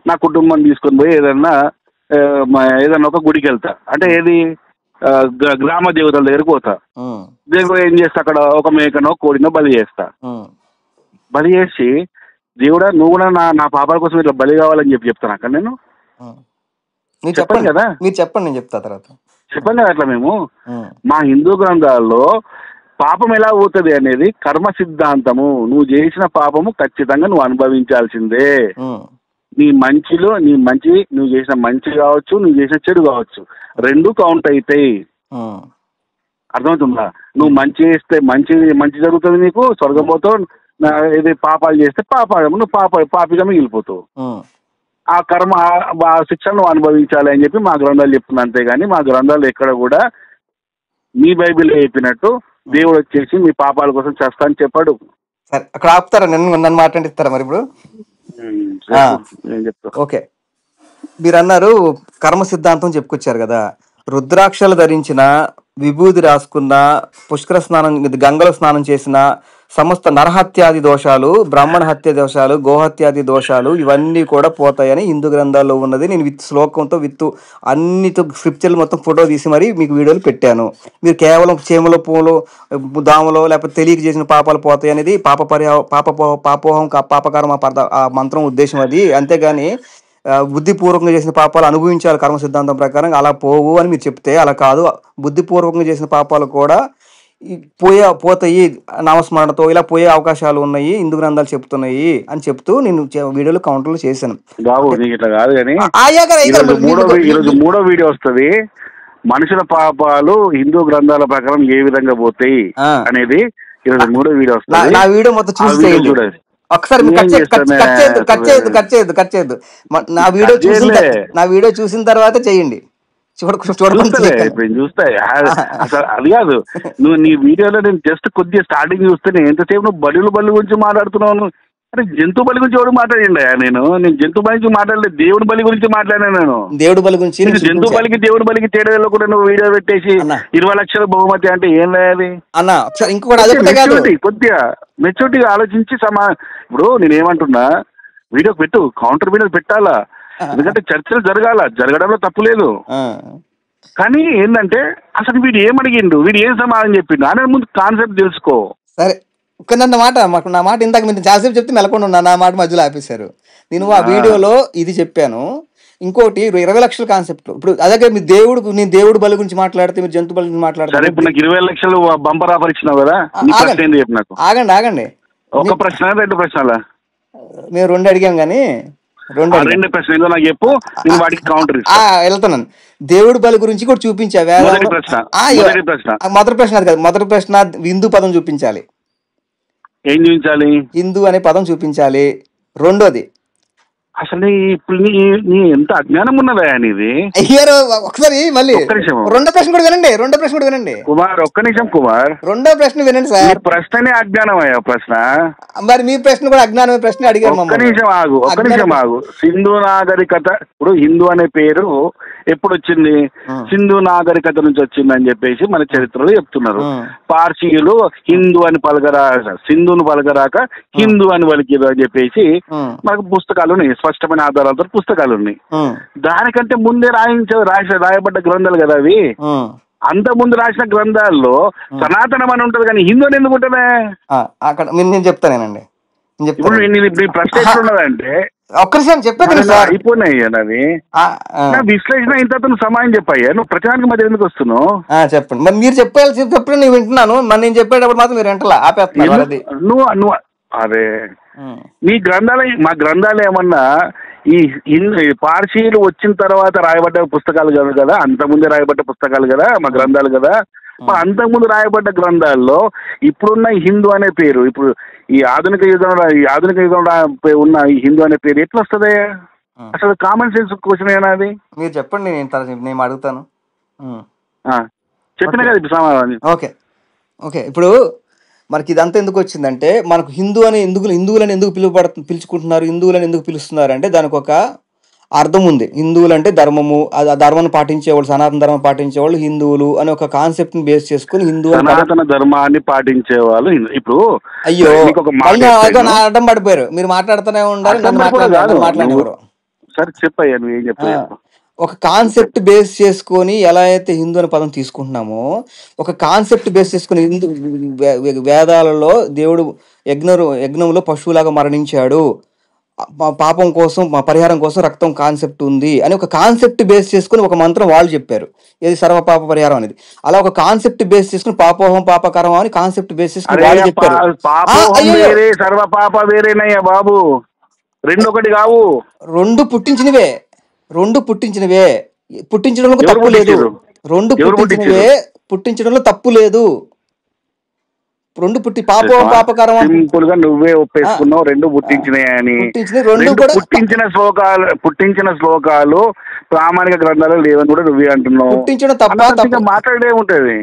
నా కుటుంబం తీసుకొని పోయి ఏదన్నా ఒక గుడికి వెళ్తా, అంటే ఏది గ్రామ దేవతల దగ్గరికి పోతా, దేవుడు ఏం చేస్తా, అక్కడ ఒక మేకనో కోడినో బలి చేస్తా, బలి చేసి దేవుడా నువ్వు కూడా నా పాపాల కోసం ఇట్లా బలి కావాలని చెప్తాను అక్కడ నేను. చెప్పండి కదా, మీరు చెప్పండి, నేను చెప్తా తర్వాత. చెప్పండి కదా అట్లా మేము మా హిందూ గ్రంథాల్లో పాపం ఎలా పోతుంది అనేది కర్మ సిద్ధాంతము, నువ్వు చేసిన పాపము ఖచ్చితంగా నువ్వు అనుభవించాల్సిందే. నీ మంచిలో నువ్వు చేసిన మంచి కావచ్చు, నువ్వు చేసిన చెడు కావచ్చు, 2 కౌంట్ అవుతాయి. అర్థమవుతుందా? నువ్వు మంచి చేస్తే మంచి జరుగుతుంది, నీకు స్వర్గం పోతావు, ఇది పాపాలు చేస్తే నువ్వు పాపిగా మిగిలిపోతావు. ఆ కర్మ ఆ శిక్షను నువ్వు అనుభవించాలి అని చెప్పి మా గ్రంథాలు చెప్తుంది, అంతేగాని మా గ్రంథాలు ఎక్కడ కూడా మీ బైబిల్ చెప్పినట్టు దేవుడు వచ్చేసి మీ పాపాల కోసం చేస్తా అని చెప్పాడు. సరే అక్కడ ఆపుతారా, నన్ను మాట్లాడిస్తారా మరి ఇప్పుడు? ఓకే, మీరు అన్నారు కర్మ సిద్ధాంతం చెప్పుకొచ్చారు కదా, రుద్రాక్షలు ధరించిన, విభూది రాసుకున్న, పుష్కర స్నానం గంగలో స్నానం చేసిన సమస్త నరహత్యాది దోషాలు, బ్రాహ్మణ హత్య దోషాలు, గోహత్యాది దోషాలు ఇవన్నీ కూడా పోతాయని హిందూ గ్రంథాల్లో ఉన్నది. నేను శ్లోకంతో అన్నితో స్క్రిప్చర్లు మొత్తం ఫోటో తీసి మరి మీకు వీడియోలు పెట్టాను. మీరు కేవలం చేమలో పూలు దాములో లేకపోతే తెలియక చేసిన పాపాలు పోతాయి అనేది పాపోహం పాపకారం ఆ మంత్రం ఉద్దేశం అది, అంతేగాని బుద్ధిపూర్వకంగా చేసిన పాపాలు అనుభవించాలి కర్మ సిద్ధాంతం ప్రకారం, అలా పోవు అని మీరు చెప్తే అలా కాదు. బుద్ధిపూర్వకంగా చేసిన పాపాలు కూడా పోతాయి నామస్మరణతో, ఇలా పోయే అవకాశాలు ఉన్నాయి, హిందూ గ్రంథాలు చెప్తున్నాయి అని చెప్తూ నేను వీడియోలు కౌంటర్లు చేశాను. బాబు నీకు ఇట్లా కాదు కానీ మూడో వీడియో వస్తుంది, మనుషుల పాపాలు హిందూ గ్రంథాల ప్రకారం ఏ విధంగా పోతాయి అనేది ఈరోజు 3వ వీడియో వస్తుంది. నా వీడియో మొత్తం చూసి ఒకసారి కట్ చేయొద్దు, నా వీడియో చూసిన తర్వాత చెయ్యండి. చూస్తాయి అసలు అది కాదు, నువ్వు నీ వీడియోలో నేను జస్ట్ కొద్దిగా స్టార్టింగ్ చూస్తే ఎంతసేపు నువ్వు బలి గురించి మాట్లాడుతున్నావు. అరే జంతు బలి గురించి ఎవరు మాట్లాడిండా? నేను జంతు బలి గురించి మాట్లాడలేదు, దేవుడి బలి గురించి మాట్లాడినా. నేను దేవుడి బలి గురించి, జంతు బలికి దేవుడి బలికి తేడా కూడా నువ్వు వీడియో పెట్టేసి 20 లక్షల బహుమతి అంటే ఏం లేదు అన్న. కొద్దిగా మెచ్యూరిటీగా ఆలోచించి ఇప్పుడు నేనేమంటున్నా, వీడియో పెట్టు, కౌంటర్ వీడియో పెట్టాలా, ఎందుకంటే చర్చలు జరగడంలో తప్పు లేదు. కానీ ఏంటంటే అసలు వీడు ఏమడిగిండు, వీడు ఏం సమాధానం చెప్పిండు అనే ముందు కాన్సెప్ట్ తెలుసుకో. సరే నా మాట ఇందాక మీరు చాలాసేపు చెప్తే మెలకుండా ఉన్నా, నా మాట మధ్యలో ఆపేశారు. నేను ఆ వీడియోలో ఇది చెప్పాను. ఇంకోటి 20 లక్షల కాన్సెప్ట్. ఇప్పుడు అదే నేను దేవుడు బలి గురించి మాట్లాడితే మీరు జంతు బలి గురించి మాట్లాడతారు. 20 లక్షలు బంపర్ ఆఫర్ ఇచ్చినావు కదా, ఆగండి. ఒక ప్రశ్న 2 ప్రశ్నలా? మేము 2 అడిగాం కానీ 2 ప్రశ్నలు నాకు చెప్పు, నేను వాటికి కౌంటర్ వెళ్తున్నాను. దేవుడు బలి గురించి కూడా చూపించా. మొదటి ప్రశ్న అది కాదు, మొదటి ప్రశ్న హిందూ పదం చూపించాలి. ఏం చూపించాలి? హిందూ అనే పదం చూపించాలి. రెండోది అసలు ఇప్పుడు నీ ఎంత అజ్ఞానం ఉన్నదా నీది. అయ్యారు ఒకసారి మళ్ళీ రెండో ప్రశ్న కూడా వినండి కుమార్, ఒక్క నిమిషం కుమార్, రెండో ప్రశ్న వినండి సార్. ప్రశ్ననే అజ్ఞానం అయ్యా ప్రశ్న. మరి మీ ప్రశ్న కూడా అజ్ఞానమైన ప్రశ్న అడిగారు. ఒక్క నిమిషం ఆగు. సింధు నాగరికత, ఇప్పుడు హిందూ అనే పేరు ఎప్పుడు వచ్చింది? సింధు నాగరికత నుంచి వచ్చింది అని చెప్పేసి మన చరిత్రలో చెప్తున్నారు. పార్సీయులు హిందూ అని సింధును పలకరాక హిందూ అని పలికిరు అని చెప్పేసి మనకు పుస్తకాలు ఉన్నాయి, స్పష్టమైన ఆధారాలతో పుస్తకాలు ఉన్నాయి. దానికంటే ముందే రాయబడ్డ గ్రంథాలు కదా అవి. అంత ముందు రాసిన గ్రంథాల్లో సనాతనం అని ఉంటది కానీ హిందూ అని ఎందుకు ఉంటదే? అక్కడ నేను చెప్తానేనండి. ఇప్పుడు నీ ప్రశ్న ఎట్లున్నదంటే ఒక్క నిమిషం చెప్పేది సార్, అయిపోయినాయ్యా నాది నా విశ్లేషణ ఇంత సమయం చెప్పాయ్యా. నువ్వు ప్రతిదానికి మధ్య ఎందుకు వస్తున్నావు? చెప్పండి. మరి మీరు చెప్పినప్పుడు నేను వింటున్నాను, మరి నేను చెప్పేటప్పుడు మాత్రం మీరు వెంటలా ఆపేస్తున్నారు. నువ్వు అరే మా గ్రంథాలు ఏమన్నా ఈ పార్సీలు వచ్చిన తర్వాత రాయబడ్డ పుస్తకాలు కాదు కదా, అంతకుముందే రాయబడ్డ పుస్తకాలు కదా మా గ్రంథాలు కదా. అంతకుముందు రాయబడ్డ గ్రంథాల్లో ఇప్పుడున్న హిందూ అనే పేరు, ఇప్పుడు ఈ ఆధునిక యుగంలో ఉన్న ఈ హిందూ అనే పేరు ఎట్లా వస్తుంది? అసలు కామన్ సెన్స్ క్వశ్చన్ ఏనా అది? మీరు చెప్పండి, నేను అడుగుతాను. చెప్పినా కదా ఇప్పుడు సమాధానం. ఓకే ఇప్పుడు మనకి ఇదంతా ఎందుకు వచ్చిందంటే, మనకు హిందువులని ఎందుకు పిలుచుకుంటున్నారు, హిందువులని ఎందుకు పిలుస్తున్నారు అంటే దానికి ఒక అర్థం ఉంది. హిందువులు అంటే ధర్మము, ఆ ధర్మాన్ని పాటించేవాళ్ళు, సనాతన ధర్మం పాటించేవాళ్ళు హిందువులు అని ఒక కాన్సెప్ట్ ని బేస్ చేసుకుని హిందూ సనాతన ధర్మాన్ని పాటించేవాళ్ళు. ఇప్పుడు అయ్యో అడ్డం పడిపోయారు, మీరు మాట్లాడుతూనే ఉండాలి, మాట్లాడేవారు. సరే చెప్పయ్యా, నువ్వు ఏం చెప్పావు? ఒక కాన్సెప్ట్ బేస్ చేసుకొని ఎలా అయితే హిందూ అనే పదం తీసుకుంటున్నామో, ఒక కాన్సెప్ట్ బేస్ చేసుకుని వేదాలలో దేవుడు యజ్ఞంలో పశువులాగా మరణించాడు, పాపం కోసం పరిహారం కోసం రక్తం కాన్సెప్ట్ ఉంది అని ఒక కాన్సెప్ట్ బేస్ చేసుకుని ఒక మంత్రం వాళ్ళు చెప్పారు, ఏది సర్వ పాప పరిహారం అనేది. అలా ఒక కాన్సెప్ట్ బేస్ చేసుకుని పాపోహం పాపకరం అని కాన్సెప్ట్ బేస్ చేసుకుని వాళ్ళు చెప్పారు. సర్వ పాప వేరేనయ్యా బాబు, రెండు ఒకటి కావు, రెండు పుట్టించినవే, పుట్టించడంలో తప్పు లేదు. పుట్టించడంలో తప్పు లేదు. పాపం పాపకరం సింపుల్ గా నువ్వే ఒప్పేసుకున్నావు, రెండు పుట్టించినాయని. పుట్టించిన శ్లోకాలు ప్రామాణిక గ్రంథాలు లేవని కూడా నువ్వే అంటున్నావు. పుట్టించడం తప్ప మాట్లాడే ఉంటది.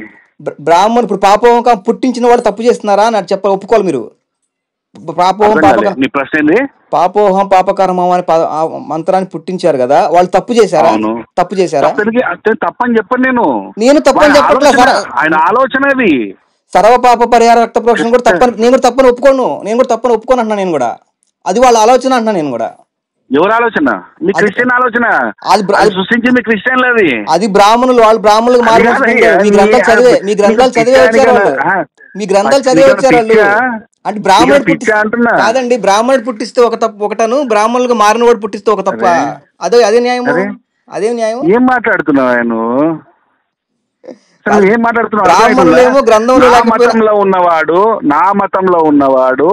బ్రాహ్మణుడు ఇప్పుడు పాపం పుట్టించిన వాడు తప్పు చేస్తున్నారా అని చెప్ప ఒప్పుకోవాలి మీరు. పాపోహం పాపకర్మం అనే మంత్రాన్ని పుట్టించారు కదా, వాళ్ళు తప్పు చేశారా? తప్పని చెప్పండి. నేను తప్పని చెప్పట్లేదు. ఆయన ఆలోచన అది. సర్వ పాప పరిహార రక్త ప్రోక్షణ కూడా తప్పని, నేను కూడా తప్పని ఒప్పుకోను అంటున్నా. నేను కూడా అది వాళ్ళ ఆలోచన అంటున్నా. నేను కూడా ఎవరు ఆలోచన? మీ క్రిస్టియన్ ఆలోచన. సృష్టించింది క్రిస్టియన్లు. అది బ్రాహ్మణులు, వాళ్ళు బ్రాహ్మణులకు మీ గ్రంథాలు చదివే వచ్చారు వాళ్ళు. అంటే బ్రాహ్మణుడు కాదండి, బ్రాహ్మణుడు పుట్టిస్తే ఒక తప్పు ఒకటను, బ్రాహ్మణులకు మారిన వాడు పుట్టిస్తే ఒక తప్ప. అదే న్యాయం. అదేం న్యాయం? ఏం మాట్లాడుతున్నావు నువ్వు? ఏం మాట్లాడుతున్నావు? నా మతంలో ఉన్నవాడు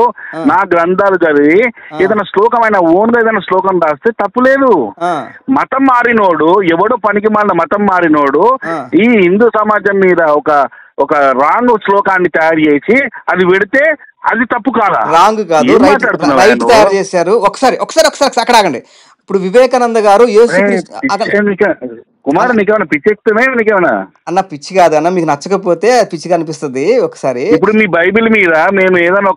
నా గ్రంథాలు చదివి ఏదైనా శ్లోకమైన ఓన్ గా ఏదైనా శ్లోకం రాస్తే తప్పు లేదు. మతం మారినోడు ఎవడో పనికి మాలిన మతం మారినోడు ఈ హిందూ సమాజం మీద ఒక రాంగ్ శ్లోకాన్ని తయారు చేసి అది పెడితే అది తప్పు కాదా? రాంగ్ కాదు, రైట్ తయారు చేశారు. ఒకసారి అక్కడ ఆగండి. ఇప్పుడు వివేకానంద గారు కుమార్ నీకేమైనా పిచ్చి ఎక్కుతున్నా? నీకేమైనా అన్న పిచ్చి కాదన్న, మీకు నచ్చకపోతే పిచ్చిగా అనిపిస్తుంది. ఒకసారి ఇప్పుడు మీ బైబిల్ మీద మేము ఏదైనా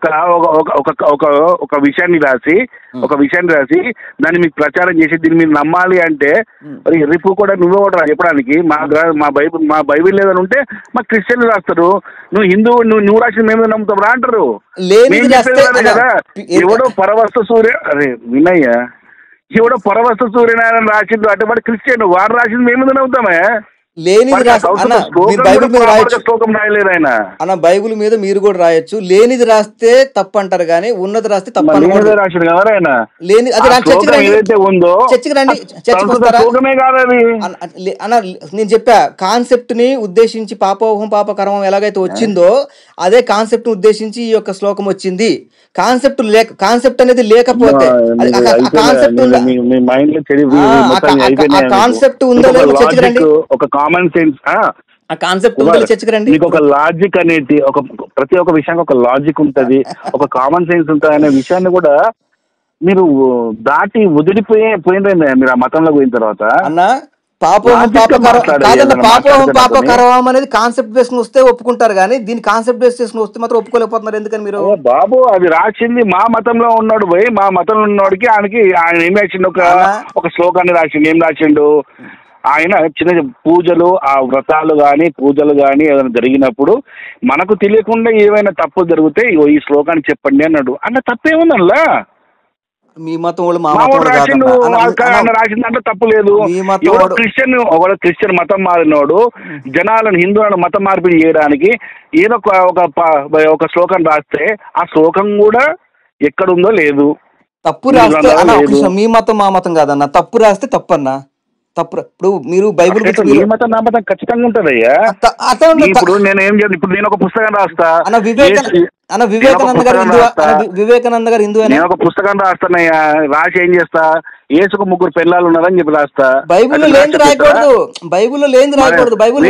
ఒక విషయాన్ని రాసి దాన్ని మీకు ప్రచారం చేసి దీన్ని మీరు నమ్మాలి అంటే మరి రేపు కూడా నువ్వే కూడా చెప్పడానికి మా బైబిల్ ఏదైనా ఉంటే మా క్రిస్టియన్లు రాస్తారు, నువ్వు హిందూ నువ్వు రాసింది మేము నమ్ముతాం రా అంటారు. కదా ఎవడో పరవస్తు సూర్య అరే వినయ్యా, ఎవడో పరవస్తు సూర్యనారాయణ రాసిండు అటువంటి క్రిస్టియన్, వాడు రాసింది మేము నమ్ముతామే. బైబుల్ మీద మీరు కూడా రాయొచ్చు. లేనిది రాస్తే తప్పు అంటారు కానీ ఉన్నది రాస్తే తప్పు నేను చెప్పా. కాన్సెప్ట్ ని ఉద్దేశించి పాపోహం పాపకర్మం ఎలాగైతే వచ్చిందో అదే కాన్సెప్ట్ ని ఉద్దేశించి ఈ యొక్క శ్లోకం వచ్చింది. కాన్సెప్ట్ అనేది లేకపోతే కాన్సెప్ట్ ఉందో లేదో చర్చకి ఒక కామన్ సెన్స్ మీకు ఒక లాజిక్ అనేది ప్రతి ఒక్క విషయానికి ఒక లాజిక్ ఉంటది, ఒక కామన్ సెన్స్ ఉంటది అనే విషయాన్ని కూడా మీరు దాటి పోయిందండి మీరు ఆ మతంలో పోయిన తర్వాత అన్న. పాపోహం పాపకరం అనేది కాన్సెప్ట్ బేస్ వస్తే ఒప్పుకుంటారు, కానీ దీని కాన్సెప్ట్ బేస్ చేసుకుని వస్తే మాత్రం ఒప్పుకోలేకపోతున్నారు. ఎందుకని మీరు? బాబు అది రాసింది మా మతంలో ఉన్నాడు పోయి, మా మతంలో ఉన్నవాడికి ఆయన ఏం రాసిండు, ఒక శ్లోకాన్ని రాసిండు. ఏం రాసిండు ఆయన? చిన్న పూజలు, ఆ వ్రతాలు కానీ పూజలు కానీ ఏదైనా జరిగినప్పుడు మనకు తెలియకుండా ఏమైనా తప్పులు జరిగితే ఈ శ్లోకాన్ని చెప్పండి అన్నాడు. అన్న తప్పేముంది అందులో? మీ మతం వాళ్ళు రాసిండు దాంట్లో తప్పు లేదు. క్రిస్టియన్ మతం మారినోడు జనాలను హిందువులను మతం మార్పిడి చేయడానికి ఏదో ఒక శ్లోకం రాస్తే ఆ శ్లోకం కూడా ఎక్కడుందో లేదు. తప్పు రాస్తే మీ మతం మా మతం కాదన్న, తప్పు రాస్తే తప్పన్నా. తప్పు. ఇప్పుడు మీరు బైబుల్ మతం నా మతం ఖచ్చితంగా ఉంటదయ్యా. ఇప్పుడు నేను ఒక పుస్తకం రాస్తా, వివేకానంద గారు హిందూ, నేను ఒక పుస్తకం రాస్తానయ్యా. రాసి ఏం చేస్తా, యేసుకు 3 పిల్లలు ఉన్నారని చెప్పి రాస్తా. బైబుల్లో లేని రాయకూడదు, బైబుల్లో లేని రాయకూడదు. బైబుల్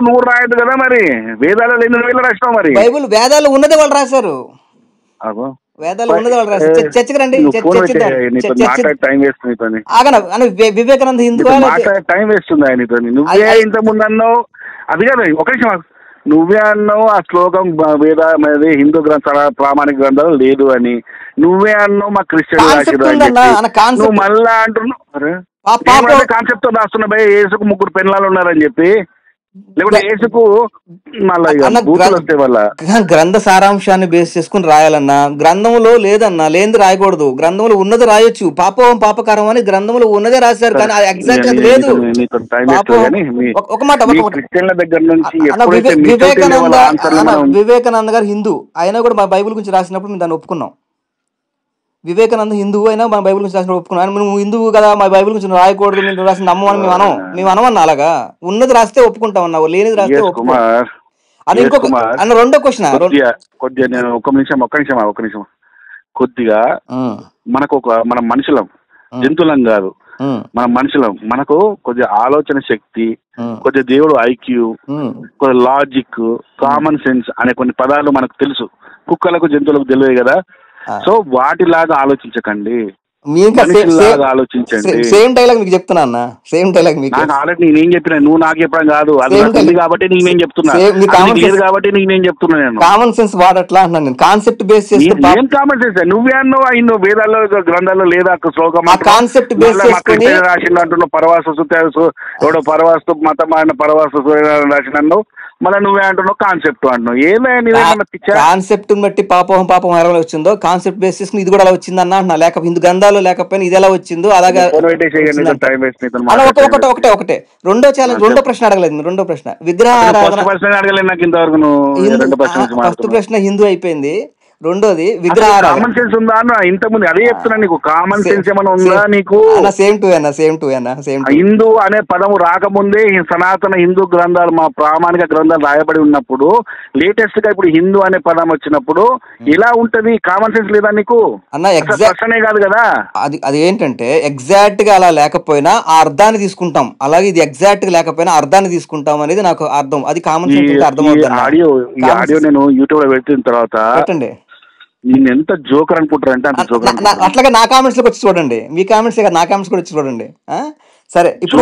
నువ్వు రాయదు కదా, మరి వేదాలు లేని వీళ్ళు రాసినావు. మరి బైబుల్ వేదాలు ఉన్నదే వాళ్ళు రాశారు. వేదాలు ఉన్నది వాళ్ళు రాశారు. చర్చకి రండి, వివేకానంద హిందూ టైం వేస్తుంది ఆయనతో. నువ్వే ఇంత ముందు అన్నావు, అది కాదు ఒక నిమిషం, నువ్వే అన్నావు ఆ శ్లోకం వేద అనేది హిందూ గ్రంథాల ప్రామాణిక గ్రంథాలు లేదు అని. నువ్వే అన్నావు మా క్రిస్టియన్ నువ్వు మళ్ళా అంటున్నావు కాన్సెప్ట్ తో రాస్తున్నా భయ యేసుకు 3 పిల్లలు ఉన్నారని చెప్పి. లేకపోతే యేసుకు గ్రంథ సారాంశాన్ని బేస్ చేసుకుని రాయాలన్నా, గ్రంథంలో లేదన్నా, లేనిది రాయకూడదు. గ్రంథంలో ఉన్నది రాయొచ్చు. పాపం పాపకారం అని గ్రంథంలో ఉన్నదే రాశారు, కానీ ఎగ్జాక్ట్ అది లేదు. ఒక మాట, వివేకానంద గారు హిందూ అయినా కూడా మా బైబిల్ గురించి రాసినప్పుడు మేము దాన్ని ఒప్పుకున్నాం. వివేకానంద హిందువు అయినా మన బైబిల్ గురించి రాసినప్పుడు ఒప్పుకున్నాను. నువ్వు హిందువు కదా, మా బైబిల్ గురించి రాయకూడదు, మీరు రాసిన నమ్మని మేము అనమన్నా. అలాగా ఉన్నది రాస్తే ఒప్పుకుంటాం అన్నావు, లేనిది రాస్తే ఒప్పుకుంటాం. అది ఇంకొక అన్న రెండో క్వశ్చన్. కొద్దిగా నేను ఒక నిమిషం కొద్దిగా మనకు మనం మనుషులం, జంతువులం కాదు, మనం మనుషులం. మనకు కొద్దిగా ఆలోచన శక్తి, కొద్దిగా దేవుడు ఐక్యూ, కొద్దిగా లాజిక్, కామన్ సెన్స్ అనే కొన్ని పదాలు మనకు తెలుసు. కుక్కలకు జంతువులకు తెలియదు కదా. సో వాటిలాగా ఆలోచించకండి, ఆలోచించండి. సేమ్ డైలాగ్ మీకు చెప్తున్నా అన్న, సేమ్ డైలాగ్ మీకు ఆల్రెడీ నేనేం చెప్పినా, నువ్వు నాకు చెప్పడం కాదు, అది కాబట్టి నేనేం చెప్తున్నా కాబట్టి నేనేం చెప్తున్నా. నేను కామన్ సెన్స్ వాడట్లా అన్నా, నేను కాన్సెప్ట్ బేస్ చేసి. ఏం కామన్ సెన్స్? నువ్వే అన్నావు వేదాల్లో గ్రంథాల్లో లేదా శ్లోకం కాన్సెప్ట్ బేస్ రాసిండు అంటున్నావు. ఎవడో పరవాస్తు మతం ఆయన పరవాస్తు రాసిన మళ్ళీ నువ్వే అంటున్నావు కాన్సెప్ట్ అంటున్నావు. ఏమైనా కాన్సెప్ట్ బట్టి పాపం ఎలా వచ్చిందో కాన్సెప్ట్ బేస్ చేసుకుని ఇది కూడా అలా వచ్చింది అన్న. లేక హిందూ గ్రంథాలు లేకపోయినా ఇది ఎలా వచ్చిందో అలాగా. ఒకటే రెండో ఛాలెంజ్, రెండో ప్రశ్న అడగలేదు. రెండో ప్రశ్న విగ్రహారాధన. ఫస్ట్ ప్రశ్న హిందూ అయిపోయింది. రెండోది విగ్రహారాధన. ఇంతకుముందు అదే చెప్తున్నా నీకు, కామన్ సెన్స్ ఏమైనా ఉందా నీకు? సేమ్ టు హిందూ అనే పదము రాకముందే సనాతన హిందూ గ్రంథాలు, మా ప్రామాణిక గ్రంథాలు రాయబడి ఉన్నప్పుడు, లేటెస్ట్ గా ఇప్పుడు హిందూ అనే పదం వచ్చినప్పుడు ఎలా ఉంటది? కామన్ సెన్స్ లేదా నీకు అన్న? ప్రశ్నే కాదు కదా అది ఏంటంటే ఎగ్జాక్ట్ గా అలా లేకపోయినా ఆ అర్థాన్ని తీసుకుంటాం, అలాగే ఇది ఎగ్జాక్ట్ గా లేకపోయినా అర్థాన్ని తీసుకుంటాం అనేది నాకు అర్థం. అది కామన్ సెన్స్ అర్థం అవుతుంది. ఆడియో నేను యూట్యూబ్ లో పెట్టిన తర్వాత పెట్టండి, నేను ఎంత జోకర్ అనుకుంటారంటే అంత జోకర్. అట్లాగే నా కామెంట్స్ లోకి వచ్చి చూడండి, మీ కామెంట్స్ నా కామెంట్స్ కూడా వచ్చి చూడండి. సరే, ఇప్పుడు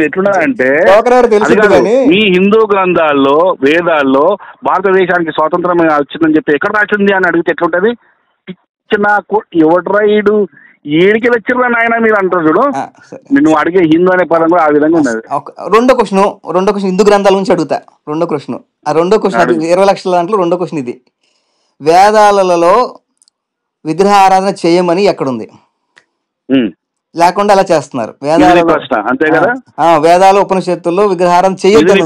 ఎట్లున్నా అంటే మీ హిందూ గ్రంథాల్లో వేదాల్లో భారతదేశానికి స్వాతంత్రం వచ్చిందని చెప్పి ఎక్కడ రాసింది అని అడిగితే ఎట్లుంటది? నాకు ఎవడ్రాయిడు ఏడికి వచ్చిర్రా నాయన మీరు అంటారు చూడు. నువ్వు అడిగే హిందూ అనే పదం కూడా ఆ విధంగా ఉన్నది. రెండో క్వశ్చన్ హిందూ గ్రంథాల నుంచి అడుగుతా. రెండో క్వశ్చన్ 20 లక్షల దాంట్లో రెండో క్వశ్చన్ ఇది. వేదాలలో విగ్రహారాధన చేయమని ఎక్కడుంది? లేకుండా అలా చేస్తున్నారు. వేదాలు ఉపనిషత్తుల్లో విగ్రహారాధన చేయొద్దని,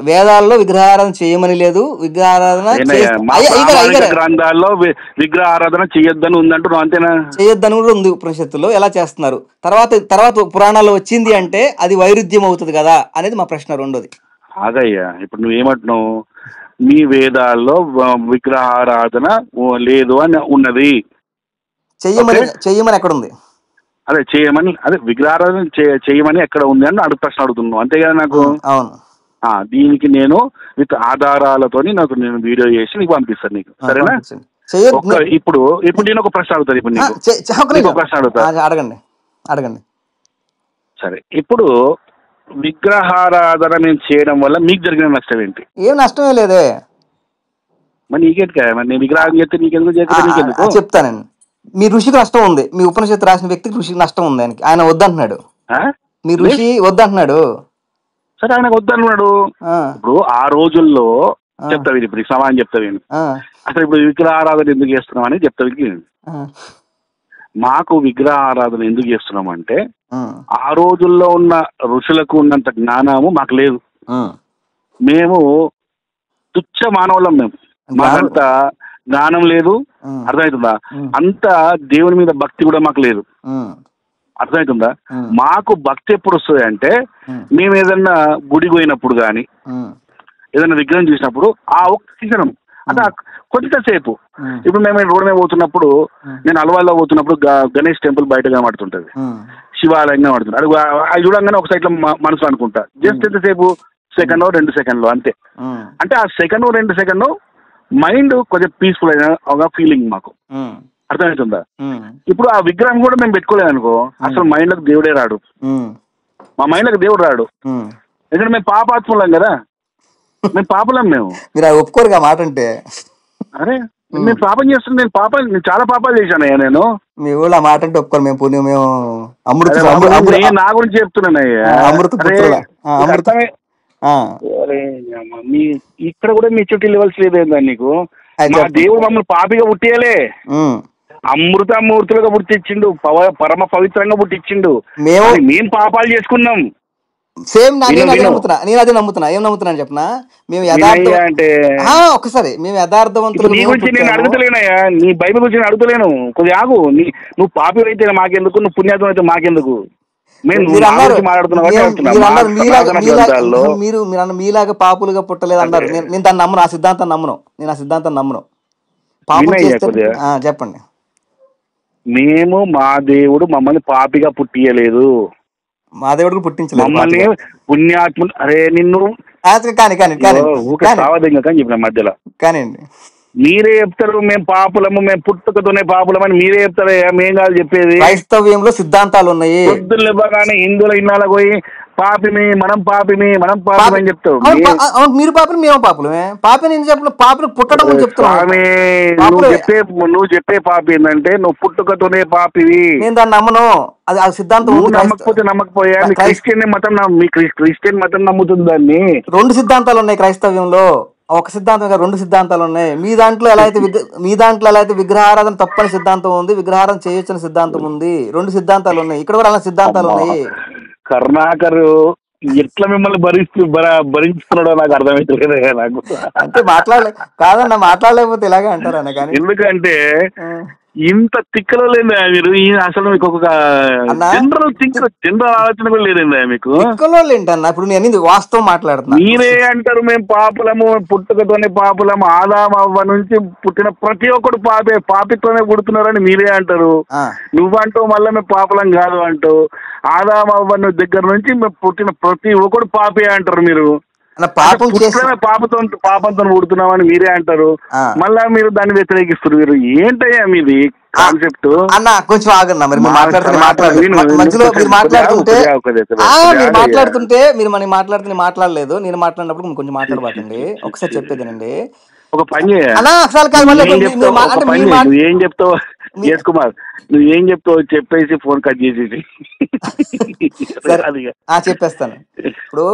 వేదాల్లో విగ్రహారాధన చేయమని లేదు. విగ్రహారాధన గ్రంథాల్లో విగ్రహారాధన చేయొద్దని ఉందంటున్నావు, అంతేనా? చేయొద్దని కూడా ఉంది ఉపనిషత్తుల్లో. ఎలా చేస్తున్నారు? తర్వాత పురాణాల్లో వచ్చింది అంటే అది వైరుధ్యం అవుతుంది కదా అనేది మా ప్రశ్న. రెండోది అదయ్యా, ఇప్పుడు నువ్వేమంటున్నావు? మీ వేదాల్లో విగ్రహారాధన లేదు అని ఉన్నది, చెయ్యమని ఎక్కడ ఉంది? అదే విగ్రహారాధన చేయమని ఎక్కడ ఉంది అని ప్రశ్న అడుగుతున్నావు, అంతే కదా? నాకు అవును. దీనికి నేను విత్ ఆధారాలతోని నేను వీడియో చేసి నీకు పంపిస్తాను నీకు, సరేనా? ఇప్పుడు నేను ఒక ప్రశ్న అడుగుతాను. ఇప్పుడు నీకు ప్రశ్న అడుగుతా, అడగండి. సరే, ఇప్పుడు విగ్రహారాధన నేను చేయడం వల్ల మీకు జరిగిన నష్టం ఏంటి? ఏం నష్టమే లేదే. మరి నీకేంటి? మరి నేను విగ్రహం చేస్తే నీకెందుకు చెప్తానండి. మీ ఋషికి నష్టం ఉంది, మీ ఉపనిషత్తు రాసిన వ్యక్తికి ఋషికి నష్టం ఉంది, ఆయన వద్దంటున్నాడు. మీ ఋషి వద్దంటున్నాడు. సరే, ఆయన వద్దంటున్నాడు. ఇప్పుడు ఆ రోజుల్లో చెప్తా, ఇప్పుడు సమానం చెప్తా. అసలు ఇప్పుడు విగ్రహారాధన ఎందుకు చేస్తున్నాం అని చెప్తా. మాకు విగ్రహారాధన ఎందుకు చేస్తున్నాం అంటే, ఆ రోజుల్లో ఉన్న ఋషులకు ఉన్నంత జ్ఞానము మాకు లేదు. మేము తుచ్చ మానవులం, మాకంత జ్ఞానం లేదు, అర్థమవుతుందా? అంత దేవుని మీద భక్తి కూడా మాకు లేదు, అర్థమవుతుందా? మాకు భక్తి ఎప్పుడు వస్తుంది అంటే, మేము ఏదన్నా గుడికి పోయినప్పుడు కానీ ఏదైనా విగ్రహం చూసినప్పుడు ఆ ఒక్క క్షణం అంటే కొంతసేపు. ఇప్పుడు మేము రోడ్ మీద పోతున్నప్పుడు, నేను అలవాళ్ళలో పోతున్నప్పుడు గణేష్ టెంపుల్ బయట కనబడుతుంటది, శివాలయం కనబడుతుంది. అది చూడంగానే ఒక సైడ్ లో మనసు అనుకుంటా, జస్ట్ ఎంతసేపు, సెకండ్ 2 సెకండ్లు అంతే. అంటే ఆ సెకండ్ 2 సెకండ్ మైండ్ కొంచెం పీస్ఫుల్ అయిన ఒక ఫీలింగ్ మాకు, అర్థమవుతుందా? ఇప్పుడు ఆ విగ్రహం కూడా మేము పెట్టుకోలేదు అనుకో, అసలు మైండ్ లకు దేవుడే రాడు, మా మైండ్ లకు దేవుడు రాడు. ఎందుకంటే మేము పాపాత్ములం కదా, మేము పాపలం. మీరు ఒప్పుకోరు మాట అంటే, అరే నేను పాపం చేస్తున్నా, నేను చాలా పాపాలు చేశానయ్యా. నేను మీ ఊళ్ళో ఆ మాట అంటే ఒప్పుకోరు. మేము పుణ్యం, మేము అమృత, నా గురించి చెప్తున్నానయ్యా. ఇక్కడ కూడా మెచ్యూరిటీ లెవెల్స్ లేదేందా నీకు? మా దేవుడు మమ్మల్ని పాపిగా పుట్టియలే, అమృతమూర్తులుగా పుట్టించిండు, పరమ పవిత్రంగా పుట్టించిండు. మేము పాపాలు చేసుకున్నాం. సేమ్ నేను అదే నమ్ముతున్నా. ఏం నమ్ముతున్నాను చెప్పనా? మేము అంటే ఒకసారి మేము యథార్థవంతులు. నీ గురించి నేను అడుగుతలేనయ్యా, నీ బైబిల్ గురించి నేను అడుగుతలేను. కొద్దిగా ఆగు. నువ్వు పాపి అయితే మాకెందుకు, నువ్వు పుణ్యాత్మ అయితే మాకెందుకు? మీరు మీలాగా పాపులుగా పుట్టలేదు అన్నారు. నేను దాన్ని నమ్మను, ఆ సిద్ధాంతం నమ్మను. చెప్పండి. మేము, మా దేవుడు మమ్మల్ని పాపిగా పుట్టియలేదు, మా దేవుడు పుట్టించలేదు, మమ్మల్ని పుణ్యాత్ములు. అరే నిన్ను చెప్పిన మధ్యలో కానివ్వండి. మీరే చెప్తారు మేము పాపులము, మేము పుట్టుకతోనే పాపులం అని మీరే చెప్తారు. మేం కాదు చెప్పేది. క్రైస్తవ్యంలో సిద్ధాంతాలు ఉన్నాయి. పొద్దులు ఇవ్వగానే హిందువుల ఇన్నాళ్ళ పోయి మనం పాపిమి అని చెప్తావు. మీరు పాపలు, మేము పాపులమే. పాపి నేను చెప్పిన పాపలు పుట్టడం చెప్తాను. నువ్వు చెప్పే పాపి ఏంటంటే నువ్వు పుట్టుకతోనే పాపివి. నేను దాన్ని నమ్మను. అది ఆ సిద్ధాంతం నమ్మకపోయా. క్రిస్టియన్ మతం నమ్ముతుంది దాన్ని. 2 సిద్ధాంతాలు ఉన్నాయి క్రైస్తవ్యంలో. ఒక సిద్ధాంతం 2 సిద్ధాంతాలు ఉన్నాయి. మీ దాంట్లో ఎలా అయితే విగ్రహారాధన తప్పని సిద్ధాంతం ఉంది, విగ్రహారాధన చేయొచ్చని సిద్ధాంతం ఉంది. 2 సిద్ధాంతాలు ఉన్నాయి. ఇక్కడ కూడా అలా సిద్ధాంతాలు ఉన్నాయి. కరుణాకర్ ఎట్లా మిమ్మల్ని భరించుతున్నాడో నాకు అర్థమైతే నాకు. అంటే మాట్లాడలేకపోతే ఇలాగే అంటారు అన్న. కానీ ఎందుకంటే ఇంత తిక్కలో లేదా మీరు? అసలు మీకు ఒక జనరల్ ఆలోచన కూడా లేదండి మీకు. తిక్కలో ఏంటన్నా? ఇప్పుడు నేను వాస్తవం మాట్లాడుతున్నా. మీరే అంటారు మేము పాపులము, పుట్టుకతోనే పాపులము, ఆదామవ్వ నుంచి పుట్టిన ప్రతి ఒక్కడు పాపితోనే పుడుతున్నారని మీరే అంటారు. నువ్వంటావు మళ్ళీ మేము పాపులం కాదు అంటావు. ఆదామవ్వ దగ్గర నుంచి మేము పుట్టిన ప్రతి ఒక్కడు పాపే అంటారు మీరు. పాపంతో పుడుతున్నామని మీరే అంటారు. మళ్ళా మీరు దాన్ని వ్యతిరేకిస్తారు. మీరు ఏంటయ్యా మీది కాన్సెప్ట్? అన్న కొంచెం ఆగన్నా. మరి మాట్లాడుతుంటే మీరు మనం మాట్లాడలేదు. నేను మాట్లాడినప్పుడు కొంచెం మాట్లాడబాకండి. ఒకసారి చెప్పేదేనండి. ఒక పని ఏం చెప్తావు యశ్ కుమార్, నువ్వేం చెప్తావు చెప్పేసి ఫోన్ కట్ చేసేసి చెప్పేస్తాను. ఇప్పుడు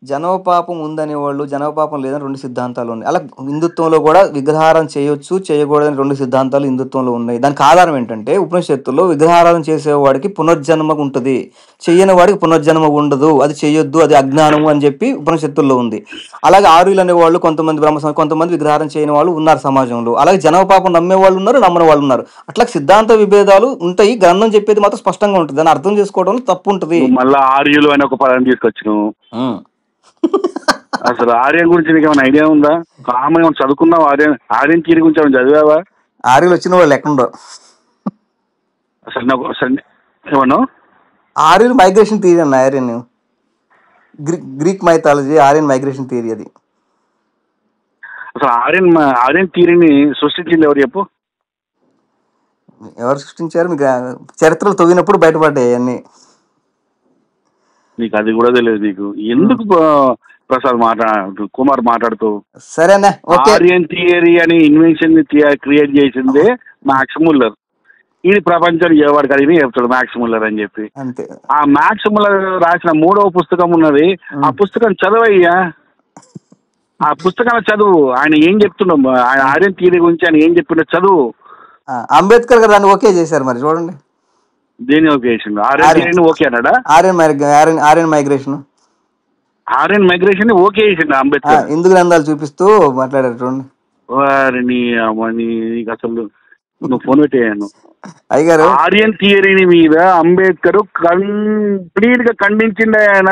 జనవపాపం ఉందనే వాళ్ళు, జనవపాపం లేదని 2 సిద్ధాంతాలు ఉన్నాయి. అలా హిందుత్వంలో కూడా విగ్రహారాధన చేయొచ్చు, చేయకూడదని 2 సిద్ధాంతాలు హిందుత్వంలో ఉన్నాయి. దానికి ఆధారం ఏంటంటే ఉపనిషత్తుల్లో విగ్రహారాధన చేసేవాడికి పునర్జన్మ ఉంటుంది, చెయ్యని వాడికి పునర్జన్మ ఉండదు, అది చేయొద్దు, అది అజ్ఞానము అని చెప్పి ఉపనిషత్తుల్లో ఉంది. అలాగే ఆర్యులు అనే వాళ్ళు కొంతమంది, కొంతమంది విగ్రహారాధన చేయని వాళ్ళు ఉన్నారు సమాజంలో. అలాగే జనవపాపం నమ్మే వాళ్ళు ఉన్నారు, నమ్మని వాళ్ళు ఉన్నారు. అట్లా సిద్ధాంత విభేదాలు ఉంటాయి. గ్రంథం చెప్పేది మాత్రం స్పష్టంగా ఉంటుంది. దాన్ని అర్థం చేసుకోవడంలో తప్పు ఉంటుంది. మళ్ళీ ఆర్యులు అని ఒక పదం తీసుకొచ్చిన అసలు ఆర్యన్ గురించి నీకు ఏమైనా ఐడియా ఉందా? కామన్ చదువుకున్నావు? ఆర్యన్ తీరి గురించి ఏమైనా చదివావా? ఆర్యలు వచ్చిన వాళ్ళు ఎక్కడుండో అసలు నాకు ఏమన్నా ఆర్యులు మైగ్రేషన్ తీరి అన్న. Aryan Greek mythology, Aryan migration theory అది. అసలు ఆర్యన్ థియరీని సృష్టించింది ఎవరు చెప్పు? ఎవరు సృష్టించారు? మీకు చరిత్రలు తవ్వినప్పుడు బయటపడ్డాయి అన్ని. నీకు అది కూడా తెలియదు. నీకు ఎందుకు ప్రసాద్ కుమార్ మాట్లాడుతూ? సరేనా, ఆర్యన్ థియరీ అని ఇన్వెన్షన్ క్రియేట్ చేసిందే మ్యాక్స్ ముల్లర్. ఇది ప్రపంచం ఎవరికి అడిగినా చెప్తాడు మ్యాక్స్ ముల్లర్ అని చెప్పి. అంతే. ఆ మ్యాక్స్ ముల్లర్ రాసిన 3వ పుస్తకం ఉన్నది, ఆ పుస్తకం చదవయ్యా. ఆ పుస్తకాన్ని చదువు. ఆయన ఏం చెప్తున్నాం, ఆయన ఆర్యన్ థియరీ గురించి ఆయన ఏం చెప్తున్నా చదువు. అంబేద్కర్ గారు దాన్ని ఓకే చేశారు, మరి చూడండి. దేని ఓకే చేసిండు? ఆర్యన్ థియరీని ఓకే అన్నాడా? ఆర్యన్ మైగ్రేషన్ ఓకే చేసిండు అంబేద్కర్. హిందూ గ్రంథాలు చూపిస్తూ మాట్లాడారు, చూడండి. వారిని నీకు అసలు నువ్వు ఫోన్ పెట్టేయాను. అయ్యగారు, ఆర్యన్ థియరీని మీద అంబేద్కర్ కంప్లీట్ గా ఖండించిండు. ఆయన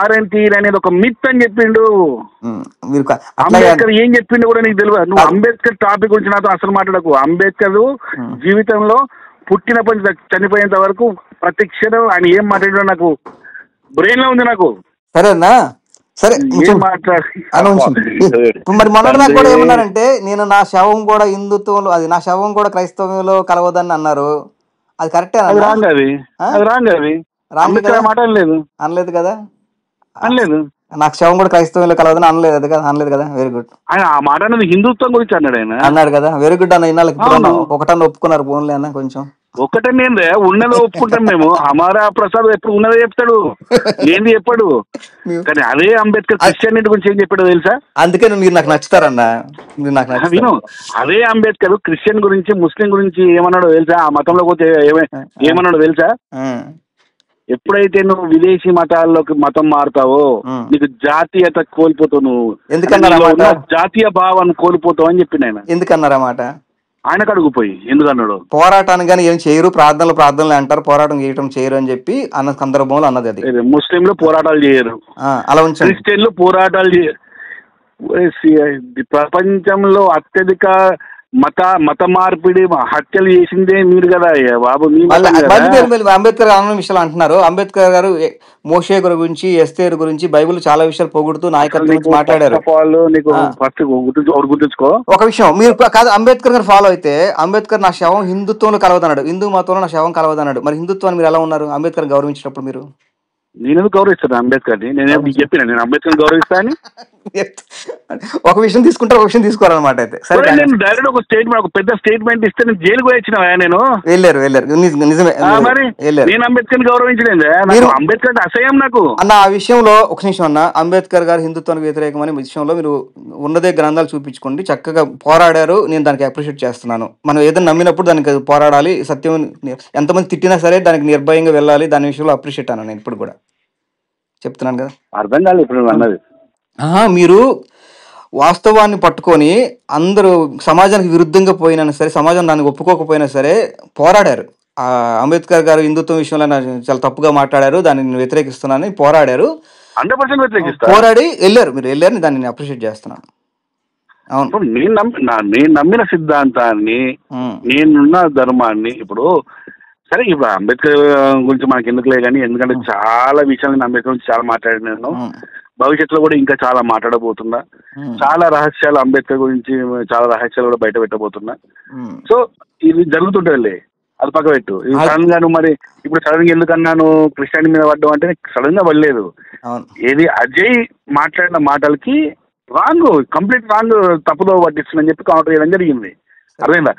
ఆర్యన్ థియరీ అనేది ఒక మిత్ అని చెప్పిండు. అంబేద్కర్ ఏం చెప్పిండు కూడా నీకు తెలియదు. నువ్వు అంబేద్కర్ టాపిక్ గురించి నాతో అసలు మాట్లాడకు. అంబేద్కర్ జీవితంలో పుట్టినప్పటి నుంచి చనిపోయేంత వరకు ప్రతి క్షణం ఆయన ఏం మాట్లాడాడో నాకు బ్రెయిన్ లో ఉంది. నాకు సరేనా, సరే మరి మొన్నటి నాకు కూడా ఏమన్నారంటే, నేను నా శవం కూడా హిందుత్వంలో, అది నా శవం కూడా క్రైస్తవంలో కలవదని అన్నారు. అది కరెక్టే? అనలేదు కదా, అనలేదు. నాకు శవం కూడా క్రైస్తవంలో కలవదని అనలేదు కదా. Very good. ఆయన ఆ మాట అనేది హిందుత్వం గురించి అన్నాడు కదా. వెరీ గుడ్ అన్న. ఇన్నాళ్ళకి ఒకటన్నా ఒప్పుకున్నారు ఫోన్లే అన్న. కొంచెం ఒక్కటే నేను ఉన్నదో ఒప్పుకుంటాం మేము. అమరా ప్రసాద్ ఎప్పుడు ఉన్నదో చెప్తాడు, ఏంది చెప్పాడు. కానీ అదే అంబేద్కర్ క్రిస్టియానిటీ గురించి ఏం చెప్పాడో తెలుసా? అందుకే మీరు నాకు నచ్చుతారన్నా. విను, అదే అంబేద్కర్ క్రిస్టియన్ గురించి, ముస్లిం గురించి ఏమన్నాడో తెలుసా? ఆ మతంలో పోతే ఏమన్నాడో తెలుసా? ఎప్పుడైతే నువ్వు విదేశీ మతాల్లోకి మతం మారుతావో నీకు జాతీయత కోల్పోతావు, నువ్వు ఎందుకన్నా జాతీయ భావాన్ని కోల్పోతావు అని చెప్పిండు ఆయన. ఎందుకన్నారన్నమాట? ఆయనకు అడుగుపోయి ఎందుకన్నాడు? పోరాటానికి కానీ ఏం చేయరు, ప్రార్థనలు అంటారు, పోరాటం చేయటం చేయరు అని చెప్పి అన్న సందర్భంలో అన్నది అది. ముస్లింలు పోరాటాలు చేయరు, అలా ఉంచండి. క్రిస్టియన్లు పోరాటాలు చేయరు. ప్రపంచంలో అత్యధిక మత మార్పిడి హత్యలు చేసిందే మీరు కదా బాబు. అంబేద్కర్ అన్న విషయాలు అంటున్నారు. అంబేద్కర్ గారు మోషే గురించి, ఎస్తేర్ గురించి బైబిల్ చాలా విషయాలు పొగుడుతూ నాయకత్వం గురించి మాట్లాడారు. ఒక విషయం మీరు కాదు, అంబేద్కర్ గారు ఫాలో అయితే, అంబేద్కర్ నా శవం హిందుత్వంలో కలవదన్నాడు, హిందూ మతంలో నా శవం కలవదన్నాడు. మరి హిందుత్వాన్ని మీరు ఎలా ఉన్నారు? అంబేద్కర్ గౌరవించినప్పుడు మీరు? నేను ఎందుకు గౌరవిస్తాను అంబేద్కర్ని? నేను చెప్పిన నేను అంబేద్కర్ గౌరవిస్తా అని. ఒక విషయం తీసుకుంటారు, ఒక విషయం తీసుకోవాలన్నమాట. అయితే సరే, నేను డైరెక్ట్ ఒక స్టేట్మెంట్, ఒక పెద్ద స్టేట్మెంట్ ఇస్తే నేను జైలుకు వచ్చినా నేను. వెళ్ళారు నిజమే. మరి నేను అంబేద్కర్ గౌరవించలేదు. అంబేద్కర్ అసహ్యం నాకు అన్న. ఆ విషయంలో ఒక నిమిషం అన్న, అంబేద్కర్ గారు హిందుత్వానికి వ్యతిరేకం అనే విషయంలో మీరు ఉన్నదే గ్రంథాలు చూపించుకోండి. చక్కగా పోరాడారు, నేను దానికి అప్రిషియేట్ చేస్తున్నాను. మనం ఏదైనా నమ్మినప్పుడు దానికి పోరాడాలి. సత్యం ఎంతమంది తిట్టినా సరే దానికి నిర్భయంగా వెళ్ళాలి. దాని విషయంలో అప్రిషియేట్ అన్నాను నేను ఇప్పుడు కూడా చెప్తున్నాను కదా. అర్థం కాదు ఇప్పుడు అన్నది. మీరు వాస్తవాన్ని పట్టుకొని అందరూ సమాజానికి విరుద్ధంగా పోయినా సరే, సమాజం దాన్ని ఒప్పుకోకపోయినా సరే పోరాడారు. అంబేద్కర్ గారు హిందుత్వం విషయంలో చాలా తప్పుగా మాట్లాడారు, దాన్ని నేను వ్యతిరేకిస్తున్నాను, పోరాడారు. 100% పోరాడి వెళ్ళారు. మీరు వెళ్ళారు, దాన్ని నేను అప్రిషియేట్ చేస్తున్నాను. అవును, నేను నమ్మిన సిద్ధాంతాన్ని, నేనున్న ధర్మాన్ని. ఇప్పుడు సరే, ఇప్పుడు అంబేద్కర్ గురించి మనకి ఎందుకులే కానీ, ఎందుకంటే చాలా విషయాలు నేను అంబేద్కర్ గురించి చాలా మాట్లాడినాను. భవిష్యత్తులో కూడా ఇంకా చాలా మాట్లాడబోతున్నా. చాలా రహస్యాలు అంబేద్కర్ గురించి, చాలా రహస్యాలు కూడా బయట పెట్టబోతున్నా. సో ఇది జరుగుతుంటదిలే, అది పక్క పెట్టు. సడన్ గా నువ్వు మరి ఇప్పుడు సడన్ గా ఎందుకన్నాను క్రిస్టియానిటీ మీద పడ్డావు అంటే, సడన్ గా పడలేదు. ఏది అజయ్ మాట్లాడిన మాటలకి రాంగ్, కంప్లీట్ రాంగ్, తప్పుదో పట్టిస్తుందని చెప్పి కౌంటర్ చేయడం జరిగింది. అర్థమైందా?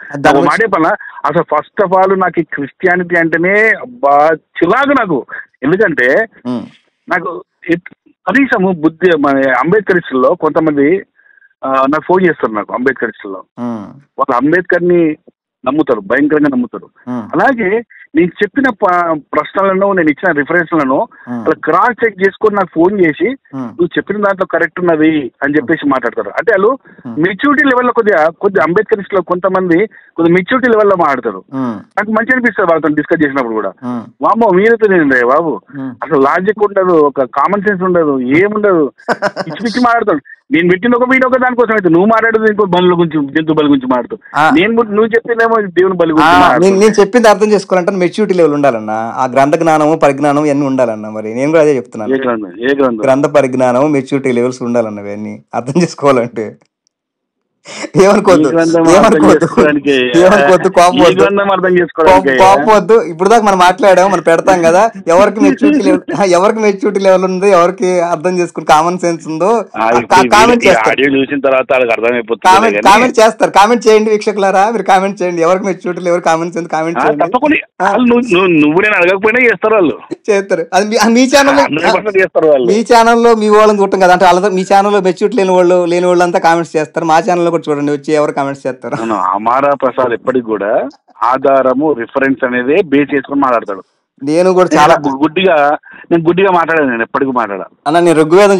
మాట చెప్పాలా, అసలు ఫస్ట్ ఆఫ్ ఆల్ నాకు ఈ క్రిస్టియానిటీ అంటేనే అబ్బా చిరాకు నాకు. ఎందుకంటే నాకు కనీసము బుద్ధి, మన అంబేద్కరిస్టుల్లో కొంతమంది నాకు ఫోన్ చేస్తారు, నాకు అంబేద్కరిస్టుల్లో. వాళ్ళు అంబేద్కర్ని నమ్ముతారు, భయంకరంగా నమ్ముతారు. అలాగే నేను చెప్పిన ప్రశ్నలను, నేను ఇచ్చిన రిఫరెన్స్లను క్రాస్ చెక్ చేసుకొని నాకు ఫోన్ చేసి నువ్వు చెప్పిన దాంట్లో కరెక్ట్ ఉన్నది అని చెప్పేసి మాట్లాడతారు. అంటే వాళ్ళు మెచ్యూరిటీ లెవెల్లో కొద్దిగా అంబేద్కరిస్ట్ లో కొంతమంది కొద్దిగా మెచ్యూరిటీ లెవెల్లో మాట్లాడతారు. నాకు మంచి అనిపిస్తుంది వాళ్ళతో డిస్కస్ చేసినప్పుడు కూడా. వామ్మో మీరైతే నేను బాబు అసలు లాజిక్ ఉండదు, ఒక కామన్ సెన్స్ ఉండదు, ఏముండదు, పిచ్చి పిచ్చి మాట్లాడతాడు. నేను పెట్టిన ఒక వీడియో ఒక దానికోసం అయితే నువ్వు మాట్లాడదు ఇంకో బలుల గురించి, జంతు బలి గురించి మాట్లాడుతూ, నువ్వు చెప్పిందేమో దేవుని బలి గురించి. నేను చెప్పింది అర్థం చేసుకోవాలంటే మెచ్యూరిటీ లెవెల్ ఉండాలన్నా, ఆ గ్రంథ జ్ఞానము పరిజ్ఞానం ఇవన్నీ ఉండాలన్నా. మరి నేను కూడా అదే చెప్తున్నాను, గ్రంథ పరిజ్ఞానం మెచ్యూరిటీ లెవెల్స్ ఉండాలన్న, ఇవన్నీ అర్థం చేసుకోవాలంటే. ఏమనుకోవద్దు కోపం వద్దు. ఇప్పుడు దాకా మనం మాట్లాడాము, మనం పెడతాం కదా, ఎవరికి మెచ్యూరిటీ లెవెల్ ఉందో, ఎవరికి అర్థం చేసుకుని కామన్ సెన్స్ ఉందో కామెంట్ చేస్తారు. కామెంట్ చేయండి వీక్షకులారా, మీరు కామెంట్ చేయండి. ఎవరికి maturity level common sense comment చేయండి. నువ్వు నేను అడగకపోయినా చేస్తారు, వాళ్ళు చేస్తారు. అది మీ ఛానల్లో మీ వాళ్ళని చూడటం కదా, అంటే వాళ్ళతో మీ ఛానల్లో మెచ్యూరిటీ లేని వాళ్ళంతా కామెంట్స్ చేస్తారు. మా ఛానల్లో కూడా చూడండి, వచ్చి ఎవరు కామెంట్స్ చేస్తారు. అమారా ప్రసాద్ ఎప్పటికి కూడా ఆధారము రిఫరెన్స్ అనేది బేస్ చేసుకుని మాట్లాడతాడు. నేను కూడా చాలా గుడ్డిగా మాట్లాడాను, నేను ఎప్పటికీ మాట్లాడా అన్న. నేను ఋగ్వేదం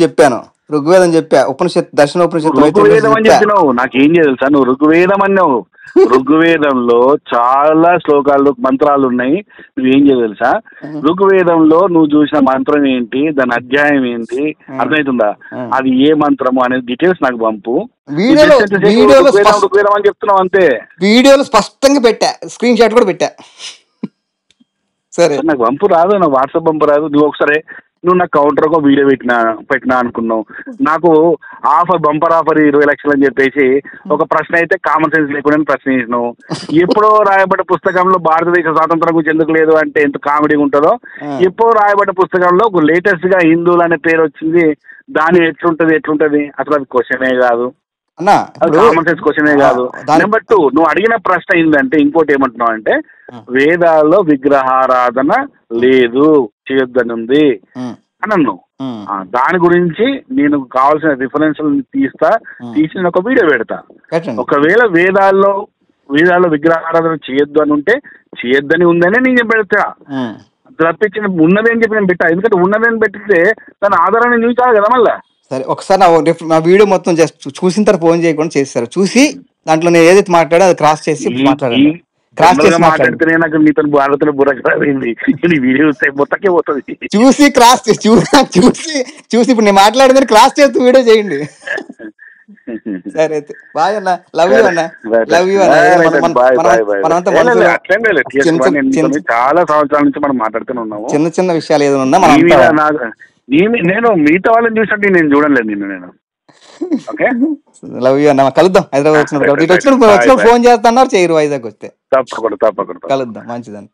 చెప్పా, ఉపనిషత్తు, దర్శన ఉపనిషత్తు ఋగ్వేదం అని చెప్పినావు. నాకేం తెలుసా, నువ్వు ఋగ్వేదం అన్నావు. ఋగ్వేదంలో చాలా శ్లోకాలు, మంత్రాలు ఉన్నాయి. నువ్వేం చేయ తెలుసా, ఋగ్వేదంలో నువ్వు చూసిన మంత్రం ఏంటి, దాని అధ్యాయం ఏంటి, అర్థమవుతుందా, అది ఏ మంత్రము అనేది డీటెయిల్స్ నాకు పంపు. ఋగ్వేదం అని చెప్తున్నావు అంతే. వీడియోలో స్పష్టంగా పెట్టా, స్క్రీన్ షాట్ కూడా పెట్టా. సరే, నాకు పంపు రాదు, నాకు వాట్సాప్ పంపు రాదు. నువ్వు ఒకసారి నాకు కౌంటర్ ఒక వీడియో పెట్టినా అనుకున్నావు. నాకు బంపర్ ఆఫర్ 20 లక్షలు అని చెప్పేసి ఒక ప్రశ్న అయితే కామన్ సెన్స్ లేకుండా ప్రశ్న చేసినావు. ఎప్పుడో రాయబడ్డ పుస్తకంలో భారతదేశ స్వాతంత్రం గురించి ఎందుకు లేదు అంటే ఎంత కామెడీగా ఉంటుందో, ఎప్పుడో రాయబడ్డ పుస్తకంలో ఒక లేటెస్ట్ గా హిందువులు అనే పేరు వచ్చింది, దాని ఎట్లుంటది అసలు అది క్వశ్చనే కాదు, కామన్ సెన్స్ క్వశ్చనే కాదు. నెంబర్ 2, నువ్వు అడిగిన ప్రశ్న ఏంటంటే, ఇంకోటి ఏమంటున్నావు అంటే వేదాల్లో విగ్రహారాధన లేదు, చేయొద్దని ఉంది అని అన్నావు. దాని గురించి నేను కావాల్సిన రిఫరెన్స్ తీసి నేను ఒక వీడియో పెడతా. ఒకవేళ వేదాల్లో విగ్రహారాధన చేయొద్దు అని ఉంటే చేయొద్దని ఉందనే నేను పెడతా, తప్పించిన ఉన్నదేని చెప్పి నేను పెట్టా. ఎందుకంటే ఉన్నదేని పెట్టితే దాని ఆధారాన్ని చూసాను కదా మళ్ళా. సరే, ఒకసారి నా వీడియో మొత్తం చూసిన తర్వాత ఫోన్ చేయకుండా చేస్తారు, చూసి దాంట్లో నేను ఏదైతే మాట్లాడో అది క్రాస్ చేసి మాట్లాడాలి. మాట్లాడితేనే నాకు నీతో భారతలో బుర్రకరాయింది, వీడియో మొత్తకే పోతుంది. చూసి క్రాస్ చూసి ఇప్పుడు నేను మాట్లాడిందని క్రాస్ చేస్తూ వీడియో చేయండి. సరే అయితే బాయ్ అన్న, లవ్ యూ అన్న. చాలా సంవత్సరాల నుంచి మనం మాట్లాడుతూనే ఉన్నాము. చిన్న విషయాలు ఏదైనా ఉన్నా నేను మిగతా వాళ్ళని చూసినట్టు నేను చూడలేదు నేను. ఓకే, లవ్ యూ అన్న. కలుద్దాం, హైదరాబాద్ వచ్చినప్పుడు ఫోన్ చేస్తున్నారు, చేయరు వైజాగ్ వస్తే. తప్పకుండా కలుద్దాం, మంచిదండి.